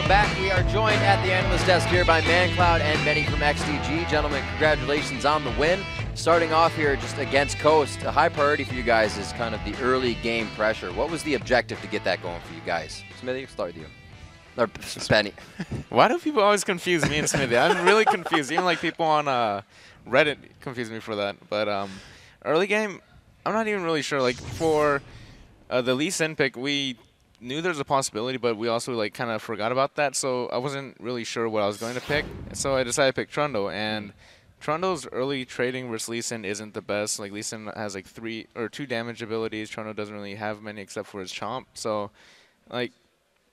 welcome back. We are joined at the analyst desk here by ManCloud and Benny from XDG. Gentlemen, congratulations on the win. Starting off here just against Coast, a high priority for you guys is kind of the early game pressure. What was the objective to get that going for you guys? Smithy, I'll start with you. Or Benny. Why do people always confuse me and Smithy? I'm really confused. Even like people on Reddit confuse me for that. But early game, I'm not even really sure. Like for the Lee Sin pick, we knew there's a possibility, but we also like kind of forgot about that. So I wasn't really sure what I was going to pick. So I decided to pick Trundle. And Trundle's early trading versus Lee Sin isn't the best. Like Lee Sin has like 2 damage abilities. Trundle doesn't really have many except for his Chomp. So like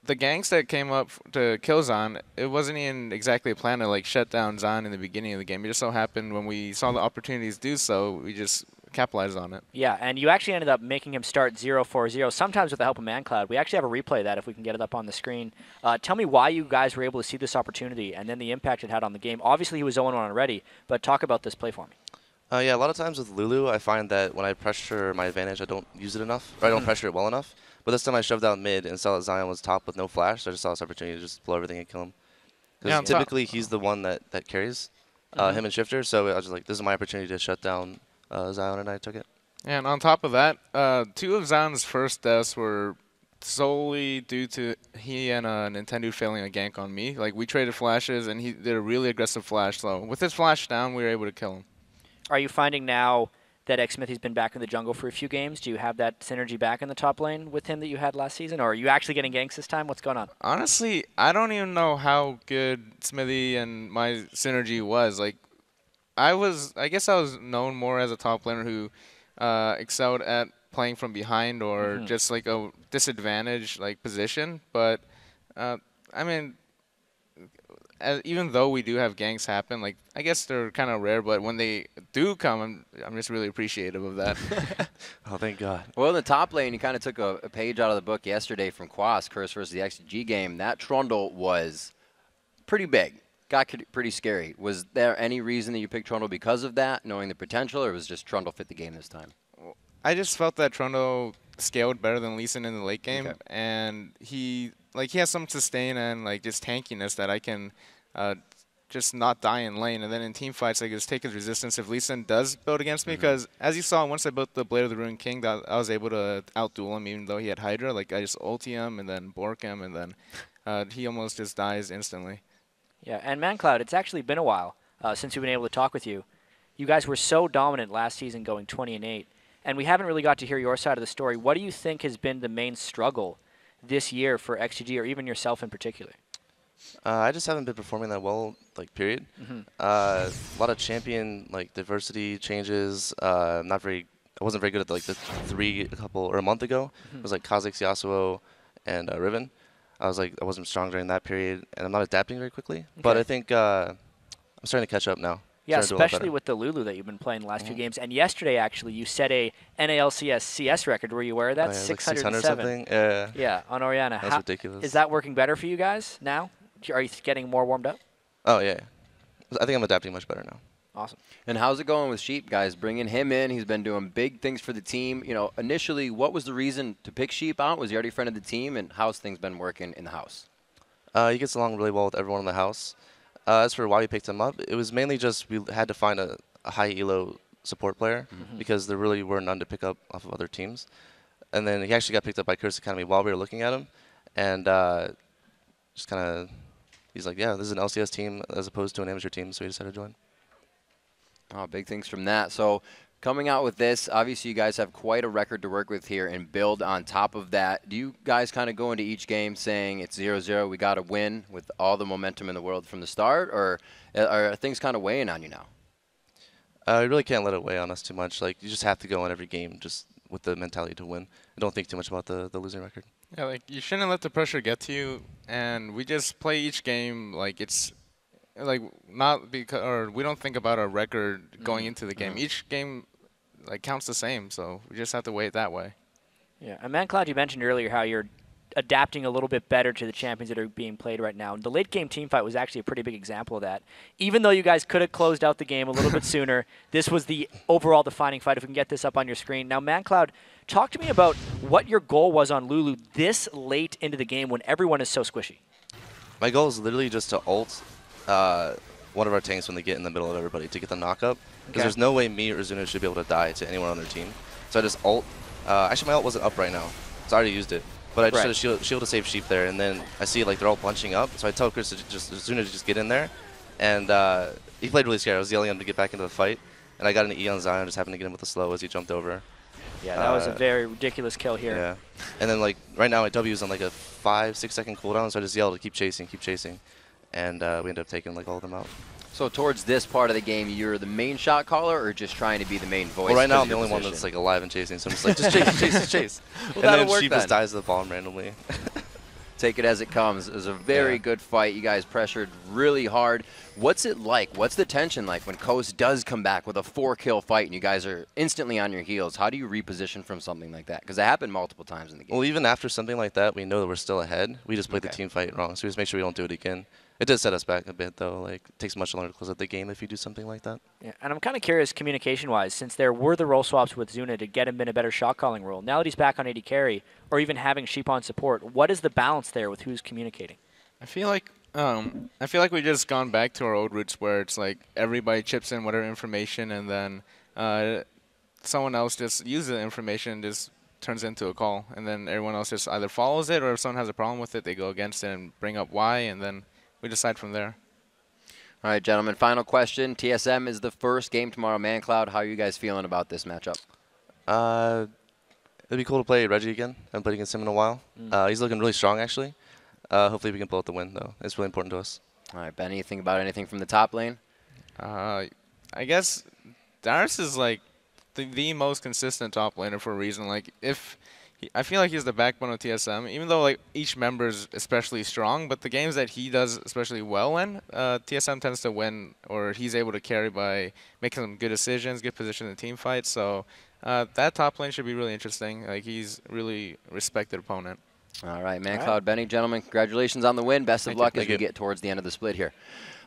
the ganks that came up to kill Zahn, it wasn't even exactly a plan to like shut down Zahn in the beginning of the game. It just so happened when we saw the opportunities do so, we just capitalized on it. Yeah, and you actually ended up making him start 0-4-0, sometimes with the help of ManCloud. We actually have a replay of that if we can get it up on the screen. Tell me why you guys were able to see this opportunity and then the impact it had on the game. Obviously, he was 0-1 already, but talk about this play for me. Yeah, a lot of times with Lulu, I find that when I pressure my advantage, I don't use it enough, or I don't pressure it well enough. But this time I shoved out mid and saw that Zion was top with no flash, so I just saw this opportunity to just blow everything and kill him. Because typically he's the one that carries him and Shifter, so I was just like, this is my opportunity to shut down Zion, and I took it. And on top of that, 2 of Zion's first deaths were solely due to he and Nintendo failing a gank on me. Like, we traded flashes, and he did a really aggressive flash. So with his flash down, we were able to kill him. Are you finding now that Xsmithy's been back in the jungle for a few games? Do you have that synergy back in the top lane with him that you had last season? Or are you actually getting ganks this time? What's going on? Honestly, I don't even know how good Smithy and my synergy was. Like, I guess I was known more as a top laner who excelled at playing from behind or just like a disadvantaged like position. But I mean, even though we do have ganks happen, like I guess they're kind of rare, but when they do come, I'm just really appreciative of that. Oh, thank God. Well, in the top lane, you kind of took a page out of the book yesterday from Quas, Curse versus the XG game. That Trundle was pretty big. Got pretty scary. Was there any reason that you picked Trundle because of that, knowing the potential, or was just Trundle fit the game this time? I just felt that Trundle scaled better than Lee Sin in the late game, and he has some sustain and like just tankiness that I can just not die in lane. And then in team fights, I just take his resistance if Lee Sin does build against me, because as you saw, once I built the Blade of the Ruined King, I was able to outduel him even though he had Hydra. Like I just ulti him and then bork him, and then he almost just dies instantly. Yeah, and ManCloud, it's actually been a while since we've been able to talk with you. You guys were so dominant last season going 20-8, and we haven't really got to hear your side of the story. What do you think has been the main struggle this year for XGG, or even yourself in particular? I just haven't been performing that well, like, period. A lot of champion, like, diversity changes. I wasn't very good at, like, a month ago. It was, like, Kha'Zix, Yasuo, and Riven. I wasn't strong during that period, and I'm not adapting very quickly. But I think I'm starting to catch up now. Yeah, especially with the Lulu that you've been playing the last few games. And yesterday, actually, you set a NA LCS CS record. Were you aware of that? Oh, yeah, 607. like 600 something. Yeah, on Orianna. That's ridiculous. Is that working better for you guys now? Are you getting more warmed up? Oh, yeah. I think I'm adapting much better now. Awesome. And how's it going with Sheep, guys? Bringing him in, he's been doing big things for the team. You know, initially, what was the reason to pick Sheep out? Was he already a friend of the team, and how's things been working in the house? He gets along really well with everyone in the house. As for why we picked him up, it was mainly just we had to find a high elo support player because there really were none to pick up off of other teams. And then he actually got picked up by Curse Academy while we were looking at him, and just kind of, he's like, yeah, this is an LCS team as opposed to an amateur team, so he decided to join. Oh, big things from that. So coming out with this, obviously you guys have quite a record to work with here and build on top of that. Do you guys kind of go into each game saying it's 0-0, we got to win with all the momentum in the world from the start, or are things kind of weighing on you now? You really can't let it weigh on us too much. Like, you just have to go in every game just with the mentality to win. I don't think too much about the losing record. Yeah, like you shouldn't let the pressure get to you, and we just play each game like it's like not because, or we don't think about our record going into the game. Each game like counts the same, so we just have to weigh it that way. Yeah, and ManCloud, you mentioned earlier how you're adapting a little bit better to the champions that are being played right now. And the late game team fight was actually a pretty big example of that. Even though you guys could have closed out the game a little bit sooner, this was the overall defining fight. If we can get this up on your screen. Now, ManCloud, talk to me about what your goal was on Lulu this late into the game when everyone is so squishy. My goal is literally just to ult one of our tanks when they get in the middle of everybody to get the knock-up. Because there's no way me or Zuna should be able to die to anyone on their team. So I just ult. Actually, my ult wasn't up right now. So I already used it. But I just had a shield to save sheep there. And then I see like they're all bunching up. So I tell Chris to Zuna to just get in there. And he played really scared. I was yelling at him to get back into the fight. And I got an E on Zion, just happened to get him with a slow as he jumped over. Yeah, that was a very ridiculous kill here. Yeah. And then like right now my W is on like a 5-6 second cooldown, so I just yelled to keep chasing. And we ended up taking like all of them out. So towards this part of the game, you're the main shot caller or just trying to be the main voice? Well, right now I'm the only one that's like alive and chasing, so I'm just like, just chase. Well, and then she just dies to the bomb randomly. Take it as it comes. It was a very good fight. You guys pressured really hard. What's it like? What's the tension like when Coast does come back with a 4-kill fight and you guys are instantly on your heels? How do you reposition from something like that? Because it happened multiple times in the game. Well, even after something like that, we know that we're still ahead. We just played the team fight wrong, so we just make sure we don't do it again. It does set us back a bit, though. Like, it takes much longer to close out the game if you do something like that. Yeah, and I'm kind of curious, communication-wise, since there were the role swaps with Zuna to get him in a better shot-calling role, now that he's back on AD carry, or even having Sheep on support, what is the balance there with who's communicating? I feel like we just gone back to our old roots where it's like everybody chips in whatever information, and then someone else just uses the information and just turns it into a call, and then everyone else just either follows it, or if someone has a problem with it, they go against it and bring up why, and then we decide from there. All right, gentlemen, final question. TSM is the first game tomorrow. ManCloud, how are you guys feeling about this matchup? It'd be cool to play Reggie again. I haven't played against him in a while. He's looking really strong, actually. Hopefully we can pull out the win, though. It's really important to us. All right, Ben, anything about anything from the top lane? I guess Darius is like the most consistent top laner for a reason. Like, I feel like he's the backbone of TSM, even though like each member is especially strong, but the games that he does especially well in, TSM tends to win, or he's able to carry by making some good decisions, good position in the team fight. So that top lane should be really interesting. Like, he's really respected opponent. All right, ManCloud, Benny, gentlemen, congratulations on the win. Best of luck as we get towards the end of the split here.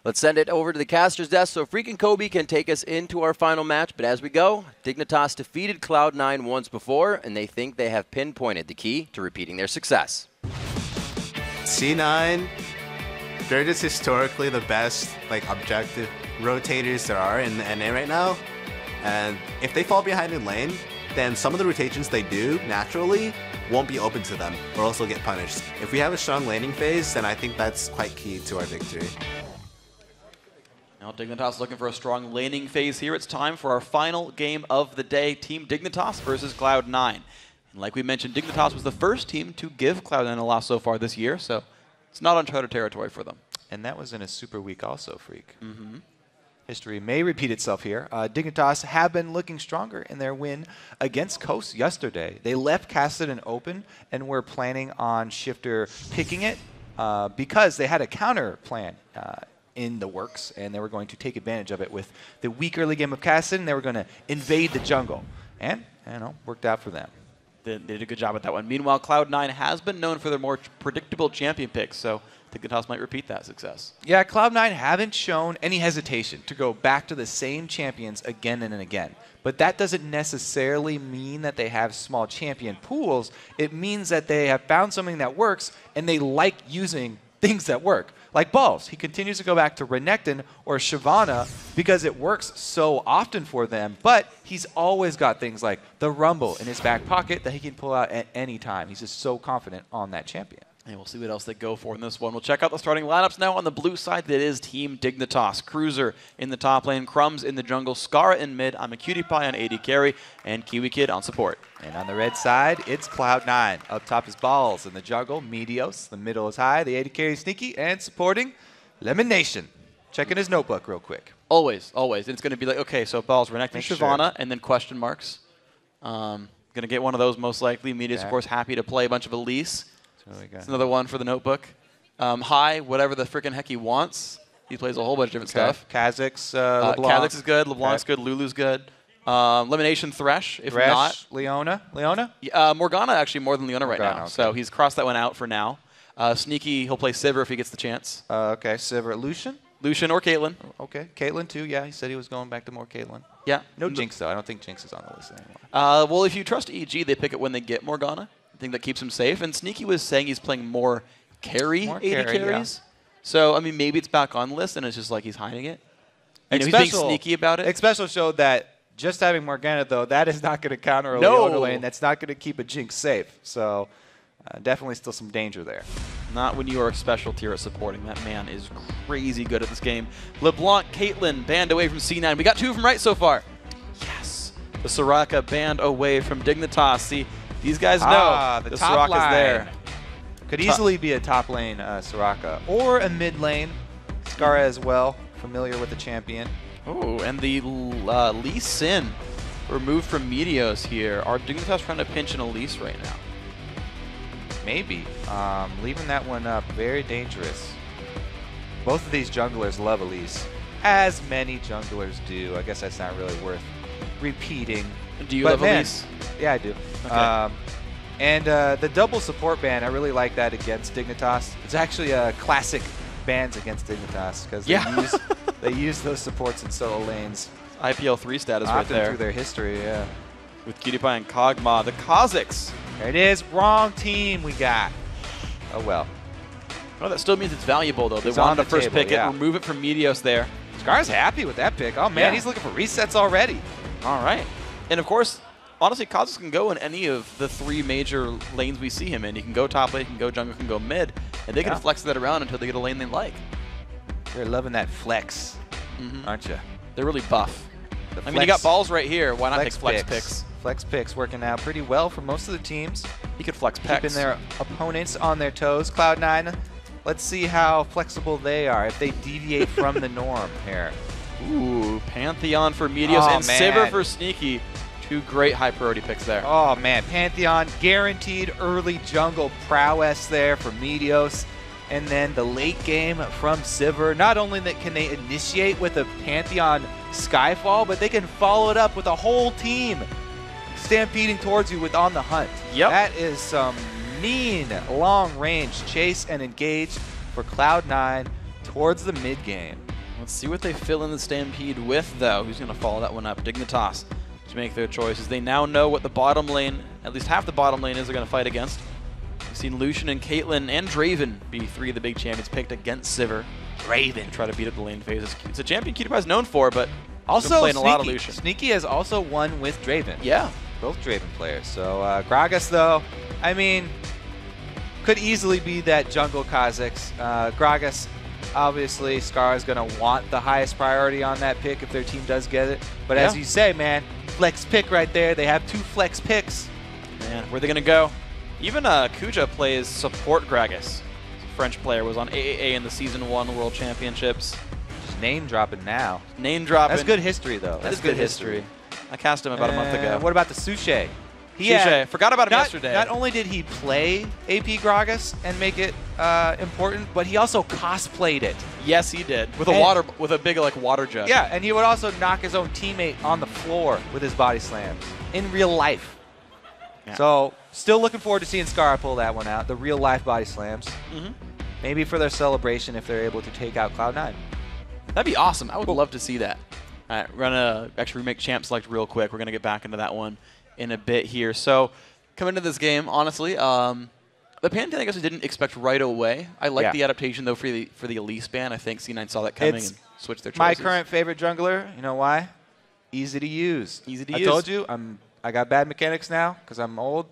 Let's send it over to the caster's desk so Freakin' Kobe can take us into our final match. But as we go, Dignitas defeated Cloud9 once before, and they think they have pinpointed the key to repeating their success. C9, they're just historically the best objective rotators there are in the NA right now. And if they fall behind in lane, then some of the rotations they do naturally won't be open to them, or else they'll get punished. If we have a strong laning phase, then I think that's quite key to our victory. Now Dignitas looking for a strong laning phase here. It's time for our final game of the day, Team Dignitas versus Cloud9. And like we mentioned, Dignitas was the first team to give Cloud9 a loss so far this year, so it's not uncharted territory for them. And that was in a super week also, Freak. History may repeat itself here. Dignitas have been looking stronger in their win against Coast yesterday. They left Kassadin open and were planning on Shifter picking it because they had a counter plan in the works, and they were going to take advantage of it with the weak early game of Kassadin. They were going to invade the jungle, and worked out for them. They did a good job at that one. Meanwhile, Cloud9 has been known for their more predictable champion picks, so Dignitas might repeat that success. Yeah, Cloud9 haven't shown any hesitation to go back to the same champions again and again. But that doesn't necessarily mean that they have small champion pools. It means that they have found something that works, and they like using things that work. Like Balls, he continues to go back to Renekton or Shyvana because it works so often for them, but he's always got things like the Rumble in his back pocket that he can pull out at any time. He's just so confident on that champion. And we'll see what else they go for in this one. We'll check out the starting lineups now on the blue side. That is Team Dignitas. Cruiser in the top lane, Crumbs in the jungle, Scarra in mid, I'm a Cutie Pie on AD carry, and Kiwi Kid on support. And on the red side, it's Cloud9. Up top is Balls in the jungle, Meteos. The middle is High, the AD carry Sneaky, and supporting Lemon Nation. Checking his notebook real quick. Always, always. And it's going to be like, okay, so Balls, Renekton, Shyvana, and then question marks. Going to get one of those most likely. Meteos, of course, happy to play a bunch of Elise. It's another one for the notebook. High, whatever the freaking heck he wants. He plays a whole bunch of different stuff. Kha'Zix, LeBlanc. Kha'Zix is good. LeBlanc's good. Lulu's good. Elimination Thresh, if Thresh, not. Leona? Morgana, actually, more than Leona right now. Okay. So he's crossed that one out for now. Sneaky, he'll play Sivir if he gets the chance. Okay, Sivir. Lucian or Caitlyn. Okay, Caitlyn too. Yeah, he said he was going back to more Caitlyn. Yeah. No Jinx, though. I don't think Jinx is on the list anymore. Well, if you trust EG, they pick it when they get Morgana. I think that keeps him safe. And Sneaky was saying he's playing more AD carries. So, I mean, maybe it's back on the list, and it's just like he's hiding it. You know, he's being sneaky about it. Special showed that just having Morgana, though, that is not going to counter a Leona lane. That's not going to keep a Jinx safe. So definitely still some danger there. Not when you are a special tier at supporting. That man is crazy good at this game. LeBlanc, Caitlyn banned away from C9. We got 2 from right so far. Yes. The Soraka banned away from Dignitas. See, these guys know the Soraka's top line there. Could easily be a top lane Soraka or a mid lane. Skara as well, familiar with the champion. Oh, and the Lee Sin removed from Meteos here. Are Dignitas trying to pinch an Elise right now? Maybe. Leaving that one up, very dangerous. Both of these junglers love Elise, as many junglers do. I guess that's not really worth repeating. Do you love Elise? Yeah, I do. Okay. And the double support ban, I really like that against Dignitas. It's actually a classic bans against Dignitas because they use those supports in solo lanes. IPL 3 status right there. Through their history, yeah. With Cutie-Pie and Kog'Maw, the Kazakhs. There it is. Wrong team we got. Oh, well. Oh, that still means it's valuable, though. They He's wanted on the to first table, pick yeah. it, remove it from Meteos there. Scar's happy with that pick. Oh, man, he's looking for resets already. All right. And, of course, honestly, Kazakhs can go in any of the 3 major lanes we see him in. He can go top lane, he can go jungle, he can go mid, and they can flex that around until they get a lane they like. You're loving that flex, aren't you? They're really buff. I mean, you got balls right here. Why not take flex picks? Flex picks working out pretty well for most of the teams. He could flex picks. Keeping their opponents on their toes. Cloud9, let's see how flexible they are, if they deviate from the norm here. Ooh, Pantheon for Meteos and Sivir for Sneaky. 2 great high priority picks there. Oh, man. Pantheon, guaranteed early jungle prowess there for Meteos. And then the late game from Sivir. Not only that can they initiate with a Pantheon Skyfall, but they can follow it up with a whole team stampeding towards you with On the Hunt. Yep. That is some mean long-range chase and engage for Cloud9 towards the mid-game. Let's see what they fill in the Stampede with, though. Who's going to follow that one up? Dignitas to make their choices. They now know what the bottom lane, at least half the bottom lane is they're going to fight against. We've seen Lucian and Caitlyn and Draven be 3 of the big champions picked against Sivir. Draven try to beat up the lane phases. It's a champion Cutie Pie is known for, but also playing a lot of Lucian. Sneaky has also won with Draven. Yeah. Both Draven players. So Gragas, though, I mean, could easily be that jungle Kazakhs. Gragas, obviously, Scar is going to want the highest priority on that pick if their team does get it. But as you say, man, flex pick right there. They have 2 flex picks. Man, where are they going to go? Even Kuja plays support Gragas. French player, was on AAA in the Season 1 World Championships. Just name dropping now. Name dropping. That's good history, though. That is good history. I cast him about a month ago. What about the Suche? Forgot about him yesterday. Not only did he play AP Gragas and make it important, but he also cosplayed it. Yes, he did. With a big water jug. Yeah, and he would also knock his own teammate on the floor with his body slams in real life. Yeah. So, still looking forward to seeing Scar pull that one out, the real life body slams. Maybe for their celebration if they're able to take out Cloud9. That'd be awesome. I would love to see that. All right, we're going to actually remake Champ Select real quick. We're going to get back into that one in a bit here. So, coming into this game, honestly, the Pantheon I guess I didn't expect right away. I like the adaptation, though, for the Elise ban. I think C9 saw that coming and switched their choices. My current favorite jungler, you know why? Easy to use. Easy to use. I told you, I got bad mechanics now because I'm old.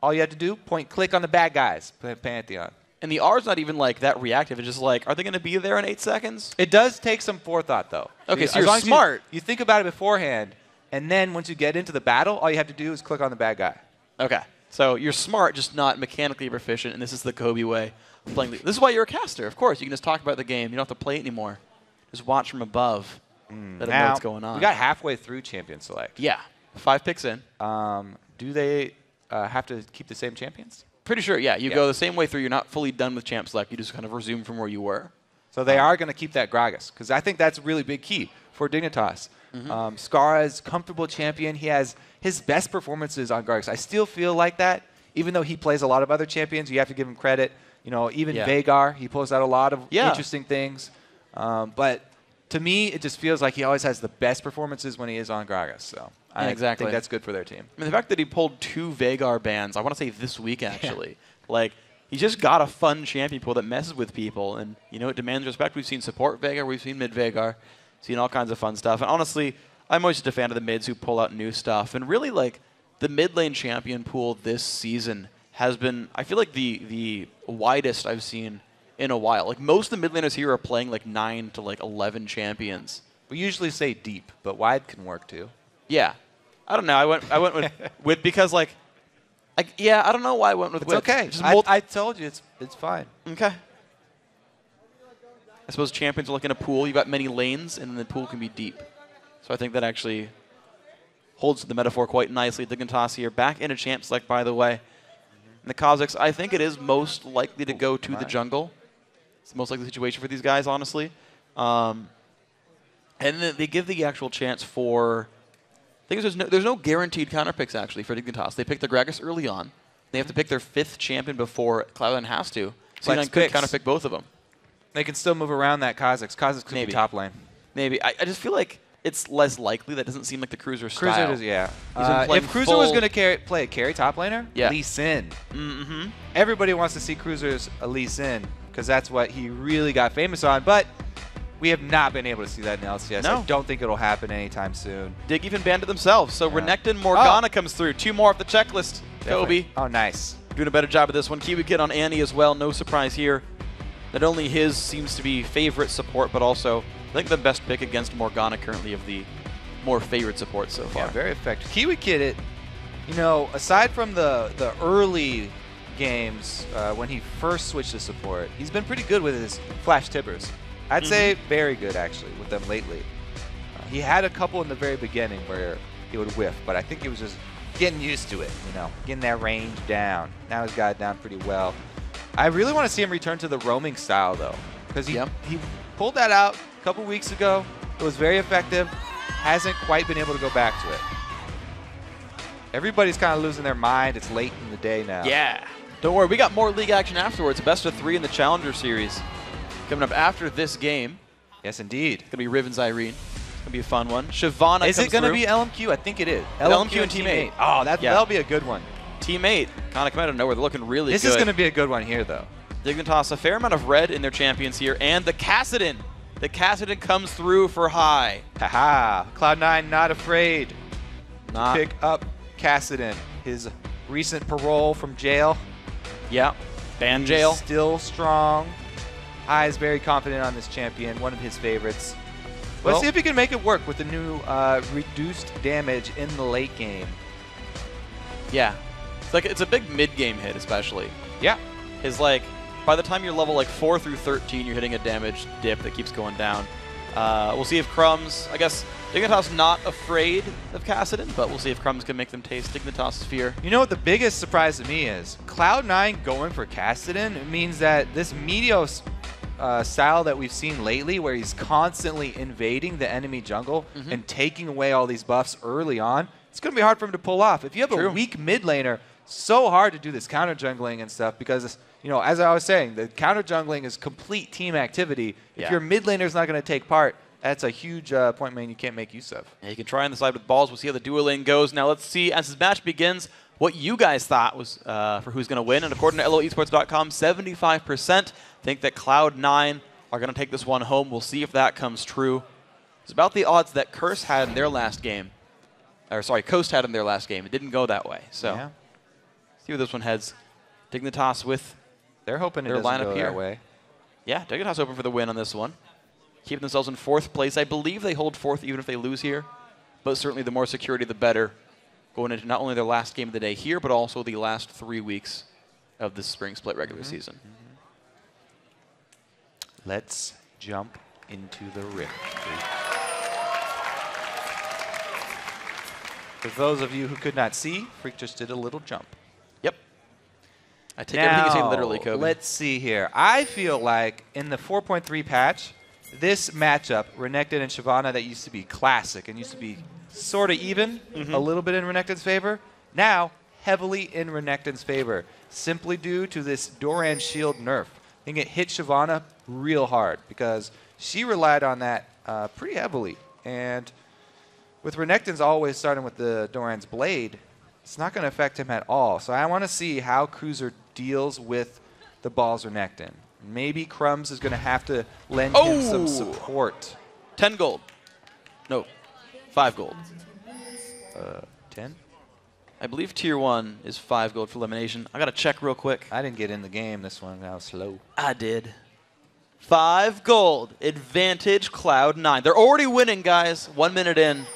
All you have to do, point-click on the bad guys, Pantheon. And the R's not even that reactive. It's just are they going to be there in 8 seconds? It does take some forethought, though. Okay, so you're smart. You think about it beforehand, and then once you get into the battle, all you have to do is click on the bad guy. Okay. So you're smart, just not mechanically proficient, and this is the Kobe way of playing. This is why you're a caster. Of course, you can just talk about the game. You don't have to play it anymore. Just watch from above. Let them know what's going on. We got halfway through Champion Select. Yeah. 5 picks in. Do they have to keep the same champions? Pretty sure, yeah. You go the same way through. You're not fully done with Champ Select. You just kind of resume from where you were. So they are going to keep that Gragas, because I think that's a really big key for Dignitas. Scar is comfortable champion. He has his best performances on Gragas. I still feel like that, even though he plays a lot of other champions. You have to give him credit. You know, even Veigar, he pulls out a lot of interesting things. But to me, it just feels like he always has the best performances when he is on Gragas. So I think that's good for their team. I mean, the fact that he pulled 2 Veigar bans, I want to say this week actually, he's just got a fun champion pool that messes with people, and it demands respect. We've seen support Veigar, we've seen mid Veigar, seen all kinds of fun stuff. And honestly, I'm always just a fan of the mids who pull out new stuff. And really, like, the mid lane champion pool this season has been, I feel like, the widest I've seen in a while. Like, most of the mid laners here are playing like 9 to like 11 champions. We usually say deep, but wide can work too. Yeah, I don't know. I went with with because like, I don't know why I went with It's width. okay. Just I told you it's fine. Okay. I suppose champions are like in a pool. You've got many lanes, and the pool can be deep. So I think that actually holds the metaphor quite nicely. Dignitas here back in a champ select, by the way. And the Kazakhs, I think it is most likely to go to the jungle. It's the most likely situation for these guys, honestly. And then they give the actual chance for... I think there's no guaranteed counter picks, actually, for Dignitas. They pick the Gragas early on. They have to pick their 5th champion before Cloud9 has to. So you could counter pick both of them. They can still move around that Kazakhs. Kazakhs could be top lane. Maybe. I just feel like it's less likely. That doesn't seem like the Cruiser style. Cruiser does, yeah. If Cruiser was going to play a carry top laner, Lee Sin. Everybody wants to see Cruiser's Lee Sin because that's what he really got famous on. But we have not been able to see that in LCS. No. I don't think it'll happen anytime soon. Dig even banned it themselves. So Renekton Morgana comes through. 2 more off the checklist. Definitely. Kobe. Oh, nice. Doing a better job of this one. Kiwi Kid on Annie as well. No surprise here. Not only his seems to be favorite support, but also I think the best pick against Morgana currently of the more favorite support so far. Yeah, very effective. Kiwi Kid, aside from the early games when he first switched to support, he's been pretty good with his flash tippers. I'd say very good, actually, with them lately. He had a couple in the very beginning where he would whiff, but I think he was just getting used to it, getting that range down. Now he's got it down pretty well. I really want to see him return to the roaming style, though, because he pulled that out a couple weeks ago. It was very effective. Hasn't quite been able to go back to it. Everybody's kind of losing their mind. It's late in the day now. Yeah. Don't worry. We got more league action afterwards. Best of 3 in the Challenger Series. Coming up after this game. Yes, indeed. It's going to be Riven's Irene. It's going to be a fun one. Shyvana Is it going to be LMQ? I think it is. LMQ and Team 8. Oh, that'll be a good one. Team 8 kind of come out of nowhere. They're looking really good. This is going to be a good one here, though. Dignitas, a fair amount of red in their champions here. And the Kassadin. The Kassadin comes through for high. Haha. Cloud9 not afraid to pick up Kassadin. His recent parole from jail. Yeah. Ban jail. Still strong. High is very confident on this champion. One of his favorites. Let's see if he can make it work with the new reduced damage in the late game. Yeah. It's a big mid-game hit, especially. Yeah. By the time you're level 4 through 13, you're hitting a damage dip that keeps going down. We'll see if Crumbs, I guess, Dignitas not afraid of Kassadin, but we'll see if Crumbs can make them taste Dignitas' fear. You know what the biggest surprise to me is? Cloud9 going for Kassadin means that this Meteos style that we've seen lately, where he's constantly invading the enemy jungle and taking away all these buffs early on, it's going to be hard for him to pull off. If you have a weak mid laner, so hard to do this counter jungling and stuff because, as I was saying, the counter jungling is complete team activity. If your mid laner is not going to take part, that's a huge point man you can't make use of. Yeah, you can try on the side with balls. We'll see how the duo lane goes. Now let's see, as this match begins, what you guys thought was for who's going to win. And according to LOEsports.com, 75% think that Cloud9 are going to take this one home. We'll see if that comes true. It's about the odds that Curse had in their last game. Or sorry, Coast had in their last game. It didn't go that way. So see where this one heads. Dignitas with They're hoping their it doesn't lineup go here. that way. Yeah, Dignitas hoping for the win on this one. Keeping themselves in 4th place. I believe they hold 4th even if they lose here. But certainly the more security, the better. Going into not only their last game of the day here, but also the last 3 weeks of the spring split regular season. Let's jump into the rift. For those of you who could not see, Freak just did a little jump. Yep. I take everything you say literally, Kobe. Let's see here. I feel like in the 4.3 patch, this matchup, Renekton and Shyvana, that used to be classic and used to be sort of even, a little bit in Renekton's favor, now heavily in Renekton's favor, simply due to this Doran shield nerf. I think it hit Shyvana real hard because she relied on that pretty heavily. And with Renekton's always starting with the Doran's blade, it's not going to affect him at all. So I want to see how Cruiser deals with the Balls Renekton. Maybe Crumbs is going to have to lend him some support. 10 gold. No, 5 gold. 10? I believe Tier 1 is 5 gold for elimination. I got to check real quick. I didn't get in the game this one. I was slow. I did. 5 gold. Advantage Cloud9. They're already winning, guys. 1 minute in.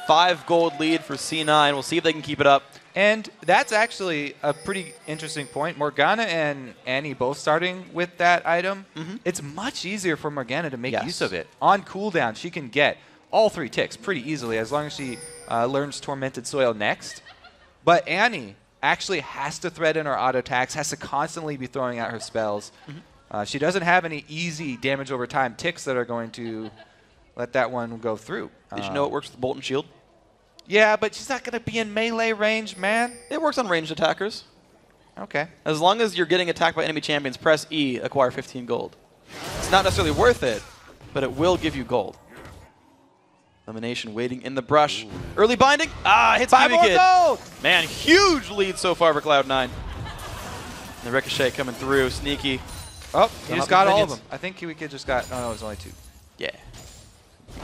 5 gold lead for C9. We'll see if they can keep it up. And that's actually a pretty interesting point. Morgana and Annie both starting with that item. It's much easier for Morgana to make use of it. On cooldown, she can get all 3 ticks pretty easily as long as she learns Tormented Soil next. But Annie actually has to thread in her auto attacks, has to constantly be throwing out her spells. She doesn't have any easy damage over time ticks that are going to let that one go through. Did you know it works with Bolt and Shield? Yeah, but she's not going to be in melee range, man. It works on ranged attackers. Okay. As long as you're getting attacked by enemy champions, press E, acquire 15 gold. It's not necessarily worth it, but it will give you gold. Elimination waiting in the brush. Early binding. Ah, hits 5 Kiwi more Kid. gold! Man, huge lead so far for Cloud9. The Ricochet coming through, sneaky. Oh, he just got all of minions. them. I think Kiwi Kid just got, oh no, it was only 2. Yeah.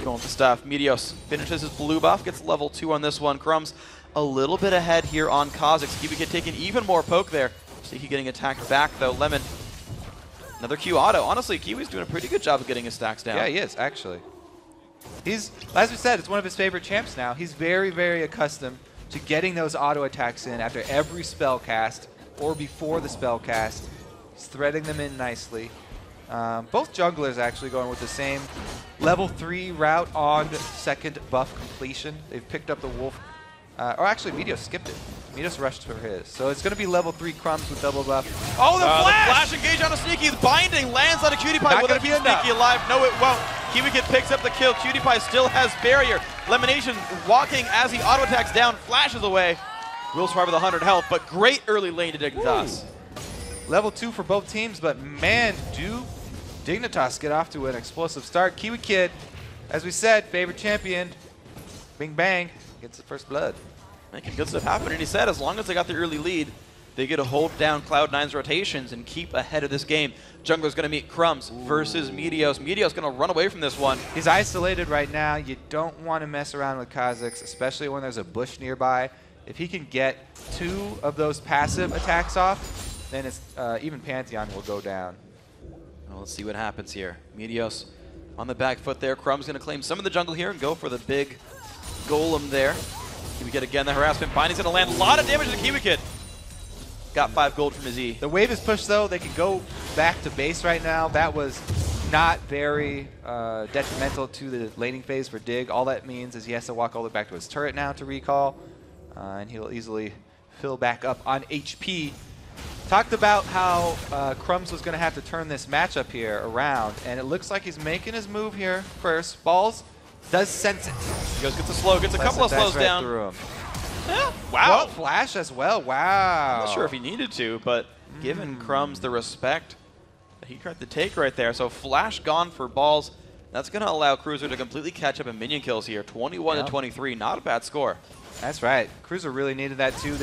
Going for stuff. Meteos finishes his blue buff, gets level 2 on this one. Crumbs a little bit ahead here on Kha'Zix. Kiwi Kid taking even more poke there. Sneaky getting attacked back though. Lemon. Another Q auto. Honestly, Kiwi's doing a pretty good job of getting his stacks down. Yeah, he is, actually. He's, as we said, it's one of his favorite champs now. He's very, very accustomed to getting those auto attacks in after every spell cast or before the spell cast. He's threading them in nicely. Both junglers actually going with the same level 3 route on second buff completion. They've picked up the Wolf. Or actually, Meteos skipped it. Meteos rushed for his. So it's going to be level 3 Crumbs with double buff. Oh, the flash! The flash engage on a Sneaky. The binding lands on a Cutie Pie. Not Will gonna it be keep enough. Sneaky alive? No, it won't. Kiwi Kid picks up the kill. Cutie Pie still has barrier. Elimination walking as he auto attacks down, flashes away. Will survive with 100 health, but great early lane to Dignitas. Level 2 for both teams, but man, do Dignitas get off to an explosive start. Kiwi Kid, as we said, favorite champion. Bing bang, gets the first blood. Making good stuff happen, and he said as long as they got the early lead, they get to hold down Cloud9's rotations and keep ahead of this game. Jungler's going to meet Crumbs versus Meteos. Meteos going to run away from this one. He's isolated right now. You don't want to mess around with Kha'Zix, especially when there's a bush nearby. If he can get 2 of those passive attacks off, then it's, even Pantheon will go down. Well, let's see what happens here. Meteos on the back foot there. Crumb's going to claim some of the jungle here and go for the big golem there. Kiwi Kid again, the harassment. Binding's going to land a lot of damage to the Kiwi Kid. Got 5 gold from his E. The wave is pushed, though. They can go back to base right now. That was not very detrimental to the laning phase for Dig. All that means is he has to walk all the way back to his turret now to recall, and he'll easily fill back up on HP. Talked about how Crumbs was going to have to turn this matchup here around, and it looks like he's making his move here first. Balls does sense it. He goes, gets a slow, gets a couple of slows right down. through him. Yeah. Wow. Oh, flash as well. Wow. I'm not sure if he needed to, but given Crumbs the respect that he tried to take right there. So flash gone for Balls. That's going to allow Cruiser to completely catch up in minion kills here. 21 to 23, not a bad score. That's right. Cruiser really needed that too.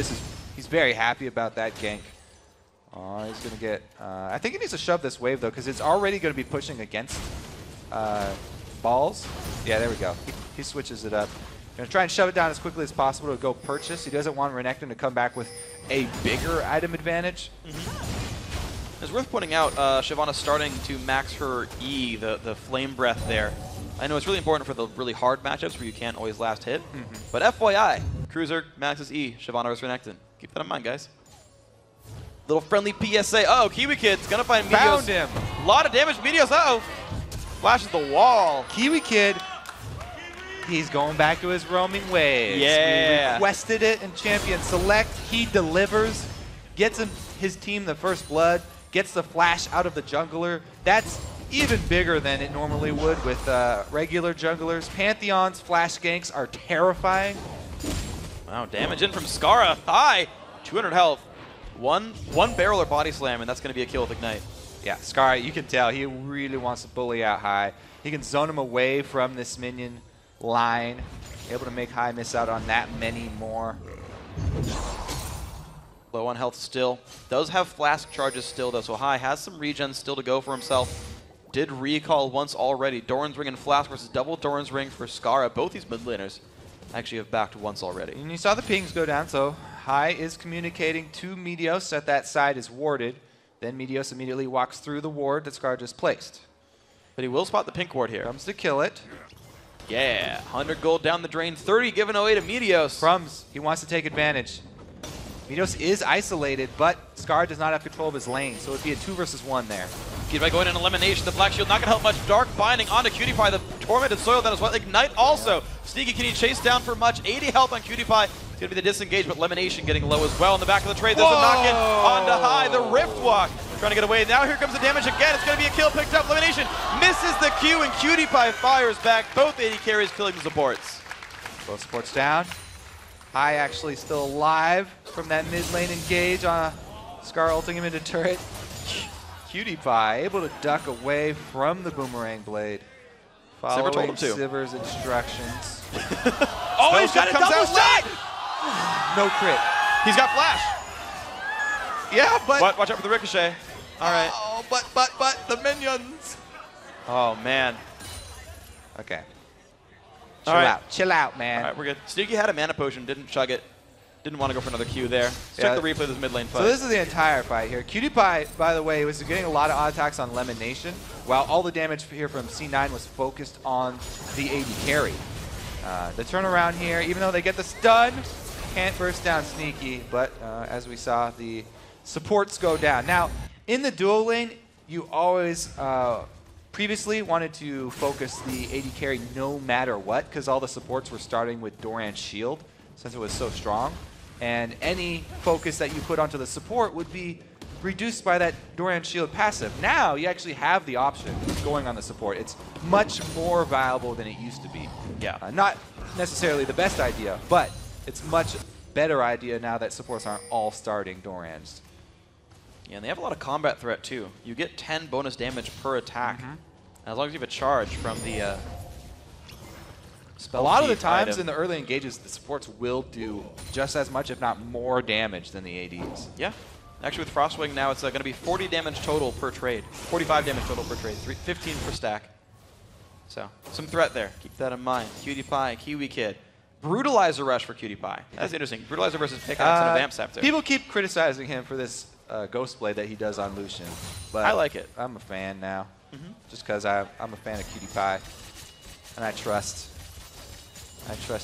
He's very happy about that gank. Oh, he's going to get... I think he needs to shove this wave, though, because it's already going to be pushing against Balls. Yeah, there we go. He switches it up. Going to try and shove it down as quickly as possible to go purchase. He doesn't want Renekton to come back with a bigger item advantage. It's worth pointing out Shyvana starting to max her E, the Flame Breath there. I know it's really important for the really hard matchups where you can't always last hit. But FYI, Cruiser maxes E, Shyvana versus Renekton. Keep that in mind, guys. Little friendly PSA. Uh-oh, Kiwi Kid's going to find Meteos. Found him. A lot of damage. Meteos, uh-oh. Flashes the wall. Kiwi Kid, he's going back to his roaming ways. Yeah. We requested it in Champion Select. He delivers, gets his team the first blood, gets the flash out of the jungler. That's even bigger than it normally would with regular junglers. Pantheon's flash ganks are terrifying. Wow, damage in from Skara. High. 200 health. One barrel or body slam, and that's going to be a kill with Ignite. Yeah, Scar, you can tell he really wants to bully out High. He can zone him away from this minion line, able to make High miss out on that many more. Low on health still. Does have flask charges still, though, so High has some regen still to go for himself. Did recall once already. Doran's Ring and Flask versus double Doran's Ring for Skara. Both these mid laners actually have backed once already. And you saw the pings go down, so High is communicating to Meteos that that side is warded. Then Meteos immediately walks through the ward that Skara just placed. But he will spot the pink ward here. Comes to kill it. Yeah, 100 gold down the drain, 30 given away to Meteos. Crumbs, he wants to take advantage. Meteos is isolated, but Scar does not have control of his lane, so it would be a 2 versus 1 there. Cutie going in elimination. The Black Shield not going to help much. Dark binding onto Cutie Pie. The Tormented Soil down as well. Ignite also. Sneaky, can he chase down for much? 80 health on Cutie Pie. It's going to be the disengage, but elimination getting low as well. In the back of the trade, there's a knock-in onto High. The Rift Walk trying to get away. Now here comes the damage again. It's going to be a kill picked up. Elimination misses the Q, and Cutie Pie fires back. Both 80 carries killing the supports. Both supports down. High actually still alive from that mid lane engage on Scar ulting him into turret. Cutie Pie able to duck away from the boomerang blade. Sivir told him to. Sivir's instructions. Oh, he's got a double shot! No crit. He's got flash. Yeah, but Watch out for the ricochet. All right. Oh, but the minions. Oh, man. Okay. All right. Chill out, man. All right, we're good. Sneaky had a mana potion, didn't chug it. Didn't want to go for another Q there. Check the replay of this mid lane fight. So this is the entire fight here. Cutie Pie, by the way, was getting a lot of odd attacks on Lemon Nation, while all the damage here from C9 was focused on the AD carry. The turnaround here, even though they get the stun, can't burst down Sneaky, but as we saw, the supports go down. Now, in the duo lane, you always previously wanted to focus the AD carry no matter what, because all the supports were starting with Doran's shield, since it was so strong. And any focus that you put onto the support would be reduced by that Doran's shield passive. Now, you actually have the option of going on the support. It's much more viable than it used to be. Yeah. Not necessarily the best idea, but it's much better idea now that supports aren't all starting Doran's. Yeah, and they have a lot of combat threat, too. You get 10 bonus damage per attack, as long as you have a charge from the A lot of the times in the early engages, the supports will do just as much, if not more damage than the ADs. Yeah. Actually, with Frostwing now, it's going to be 40 damage total per trade. 45 damage total per trade. 15 per stack. So, some threat there. Keep that in mind. Cutie Pie, Kiwi Kid. Brutalizer Rush for Cutie Pie. That's interesting. Brutalizer versus Pickaxe and a Vamp Scepter. People keep criticizing him for this Ghost Blade that he does on Lucian. But I like it. I'm a fan now. Just because I'm a fan of Cutie Pie. And I trust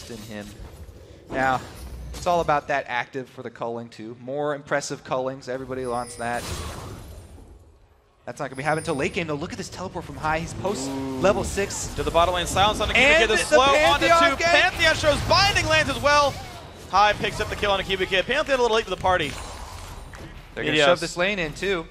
in him. Now, it's all about that active for the culling, too. More impressive cullings. Everybody wants that. That's not going to be happening until late game, though. Look at this teleport from High. He's post level 6. To the bottom lane. Silence on the Cubic And Kid. The the slow onto 2. Pantheon gang. Pantheon shows binding lands as well. High picks up the kill on a Cubic Kid. Pantheon a little late to the party. They're going to shove this lane in, too.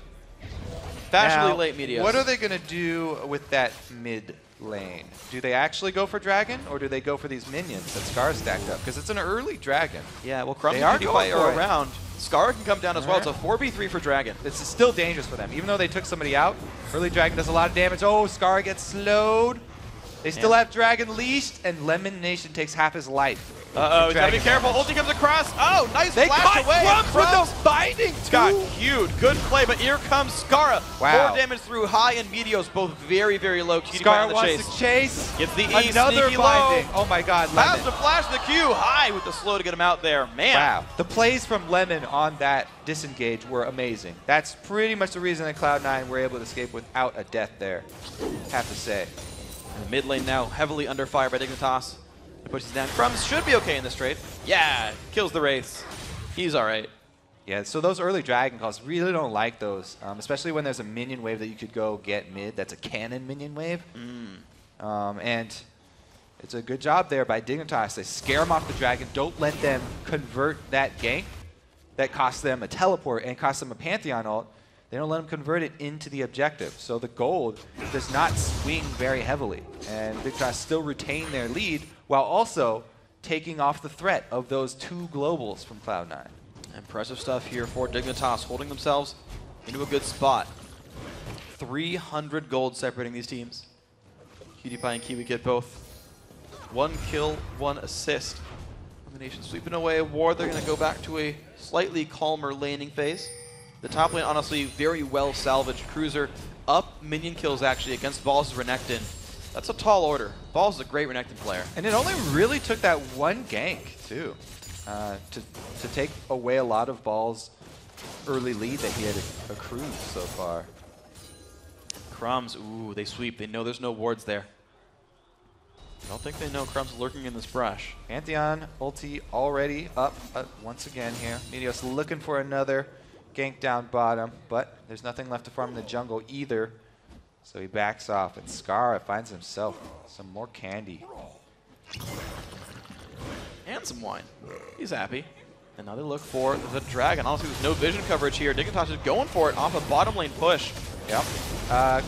Fashionably Now, late Meteos. what are they going to do with that mid lane? Do they actually go for Dragon, or do they go for these minions that Scar stacked up? Because it's an early Dragon. Yeah, well, Crumbs They and are Cutie Pie going for are it. around. Scar can come down as well. It's a 4v3 for Dragon. This is still dangerous for them. Even though they took somebody out, early Dragon does a lot of damage. Oh, Scar gets slowed. They still have Dragon leashed, and Lemon Nation takes half his life. Uh-oh, he's got to be careful. Ulti comes across. Oh, nice They flash caught away. Crumbs with the binding, Got too. huge. Good play, but here comes Skara. Wow. 4 damage through High and Meteos, both very, very low. Cutie Pie Scar on the wants chase. to chase. Gets the E, Another sneaky binding. low. Oh, my God, Has Lemon. to flash the Q. High with the slow to get him out there. Man. Wow. The plays from Lemon on that disengage were amazing. That's pretty much the reason that Cloud9 were able to escape without a death there, have to say. And the mid lane now heavily under fire by Dignitas. He pushes down. Crumbs should be okay in this trade. Yeah, kills the Wraiths. He's all right. Yeah, so those early Dragon calls, really don't like those, especially when there's a minion wave that you could go get mid. That's a cannon minion wave. And it's a good job there by Dignitas. They scare them off the Dragon. Don't let them convert that gank that costs them a teleport and costs them a Pantheon ult. They don't let them convert it into the objective. So the gold does not swing very heavily. And Dignitas still retain their lead while also taking off the threat of those 2 globals from Cloud9. Impressive stuff here for Dignitas, holding themselves into a good spot. 300 gold separating these teams. Cutie Pie and Kiwi Kid both. 1 kill, 1 assist. Elimination sweeping away a ward. They're going to go back to a slightly calmer laning phase. The top lane, honestly, very well salvaged. Cruiser up minion kills, actually, against Balls' Renekton. That's a tall order. Balls is a great Renekton player. And it only really took that one gank, too, to take away a lot of Balls' early lead that he had accrued so far. Crumbs, ooh, they sweep. They know there's no wards there. I don't think they know Crumbs lurking in this brush. Pantheon ulti already up once again here. Meteos looking for another gank down bottom, but there's nothing left to farm in the jungle either. So he backs off, and Scar finds himself some more candy. And some wine. He's happy. And now they look for the dragon. Honestly, there's no vision coverage here. Dignitas is going for it off a bottom lane push. Yep.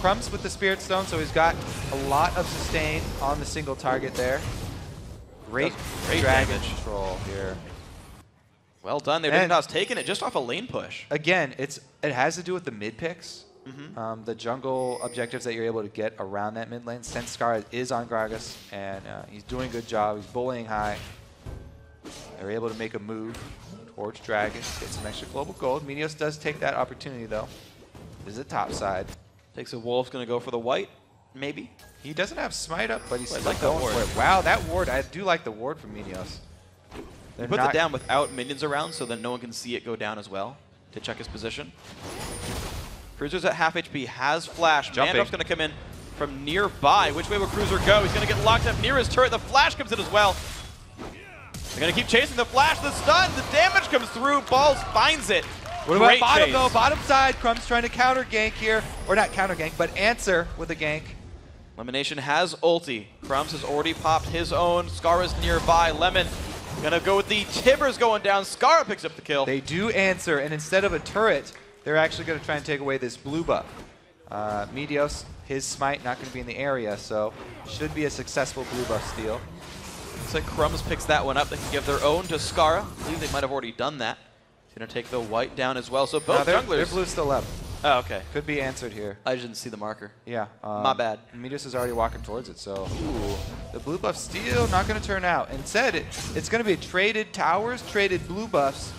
Crumbs with the Spirit Stone, so he's got a lot of sustain on the single target there. Great dragon control here. Well done there. Dignitas taking it just off a lane push. Again, it has to do with the mid picks. The jungle objectives that you're able to get around that mid lane. Since Scar is on Gragas, and he's doing a good job. He's bullying high. They're able to make a move towards Dragon, get some extra global gold. Meteos does take that opportunity, though. This is a top side. Takes a wolf, going to go for the white, maybe. He doesn't have smite up, but he's still like going that for it. Wow, that ward, I do like the ward from Meteos. He puts it down without minions around, so then no one can see it go down as well to check his position. Cruiser's at half HP, has flash. Mandrop's going to come in from nearby. Which way will Cruiser go? He's going to get locked up near his turret. The flash comes in as well. They're going to keep chasing the flash, the stun, the damage comes through. Balls finds it. What about bottom, though? Bottom side, Crumbs trying to counter gank here. Or not counter gank, but answer with a gank. Elimination has ulti. Crumbs has already popped his own. Scar is nearby. Lemon going to go with the Tibbers going down. Scar picks up the kill. They do answer, and instead of a turret, they're actually going to try and take away this blue buff. Meteos, his smite not going to be in the area, so should be a successful blue buff steal. Looks like Crumbs picks that one up. They can give their own to Skara. I believe they might have already done that. He's going to take the white down as well. So both junglers. Their blue's still up. Oh, okay. Could be answered here. I didn't see the marker. Yeah. My bad. Meteos is already walking towards it, so the blue buff steal not going to turn out. Instead, it's going to be traded towers, traded blue buffs.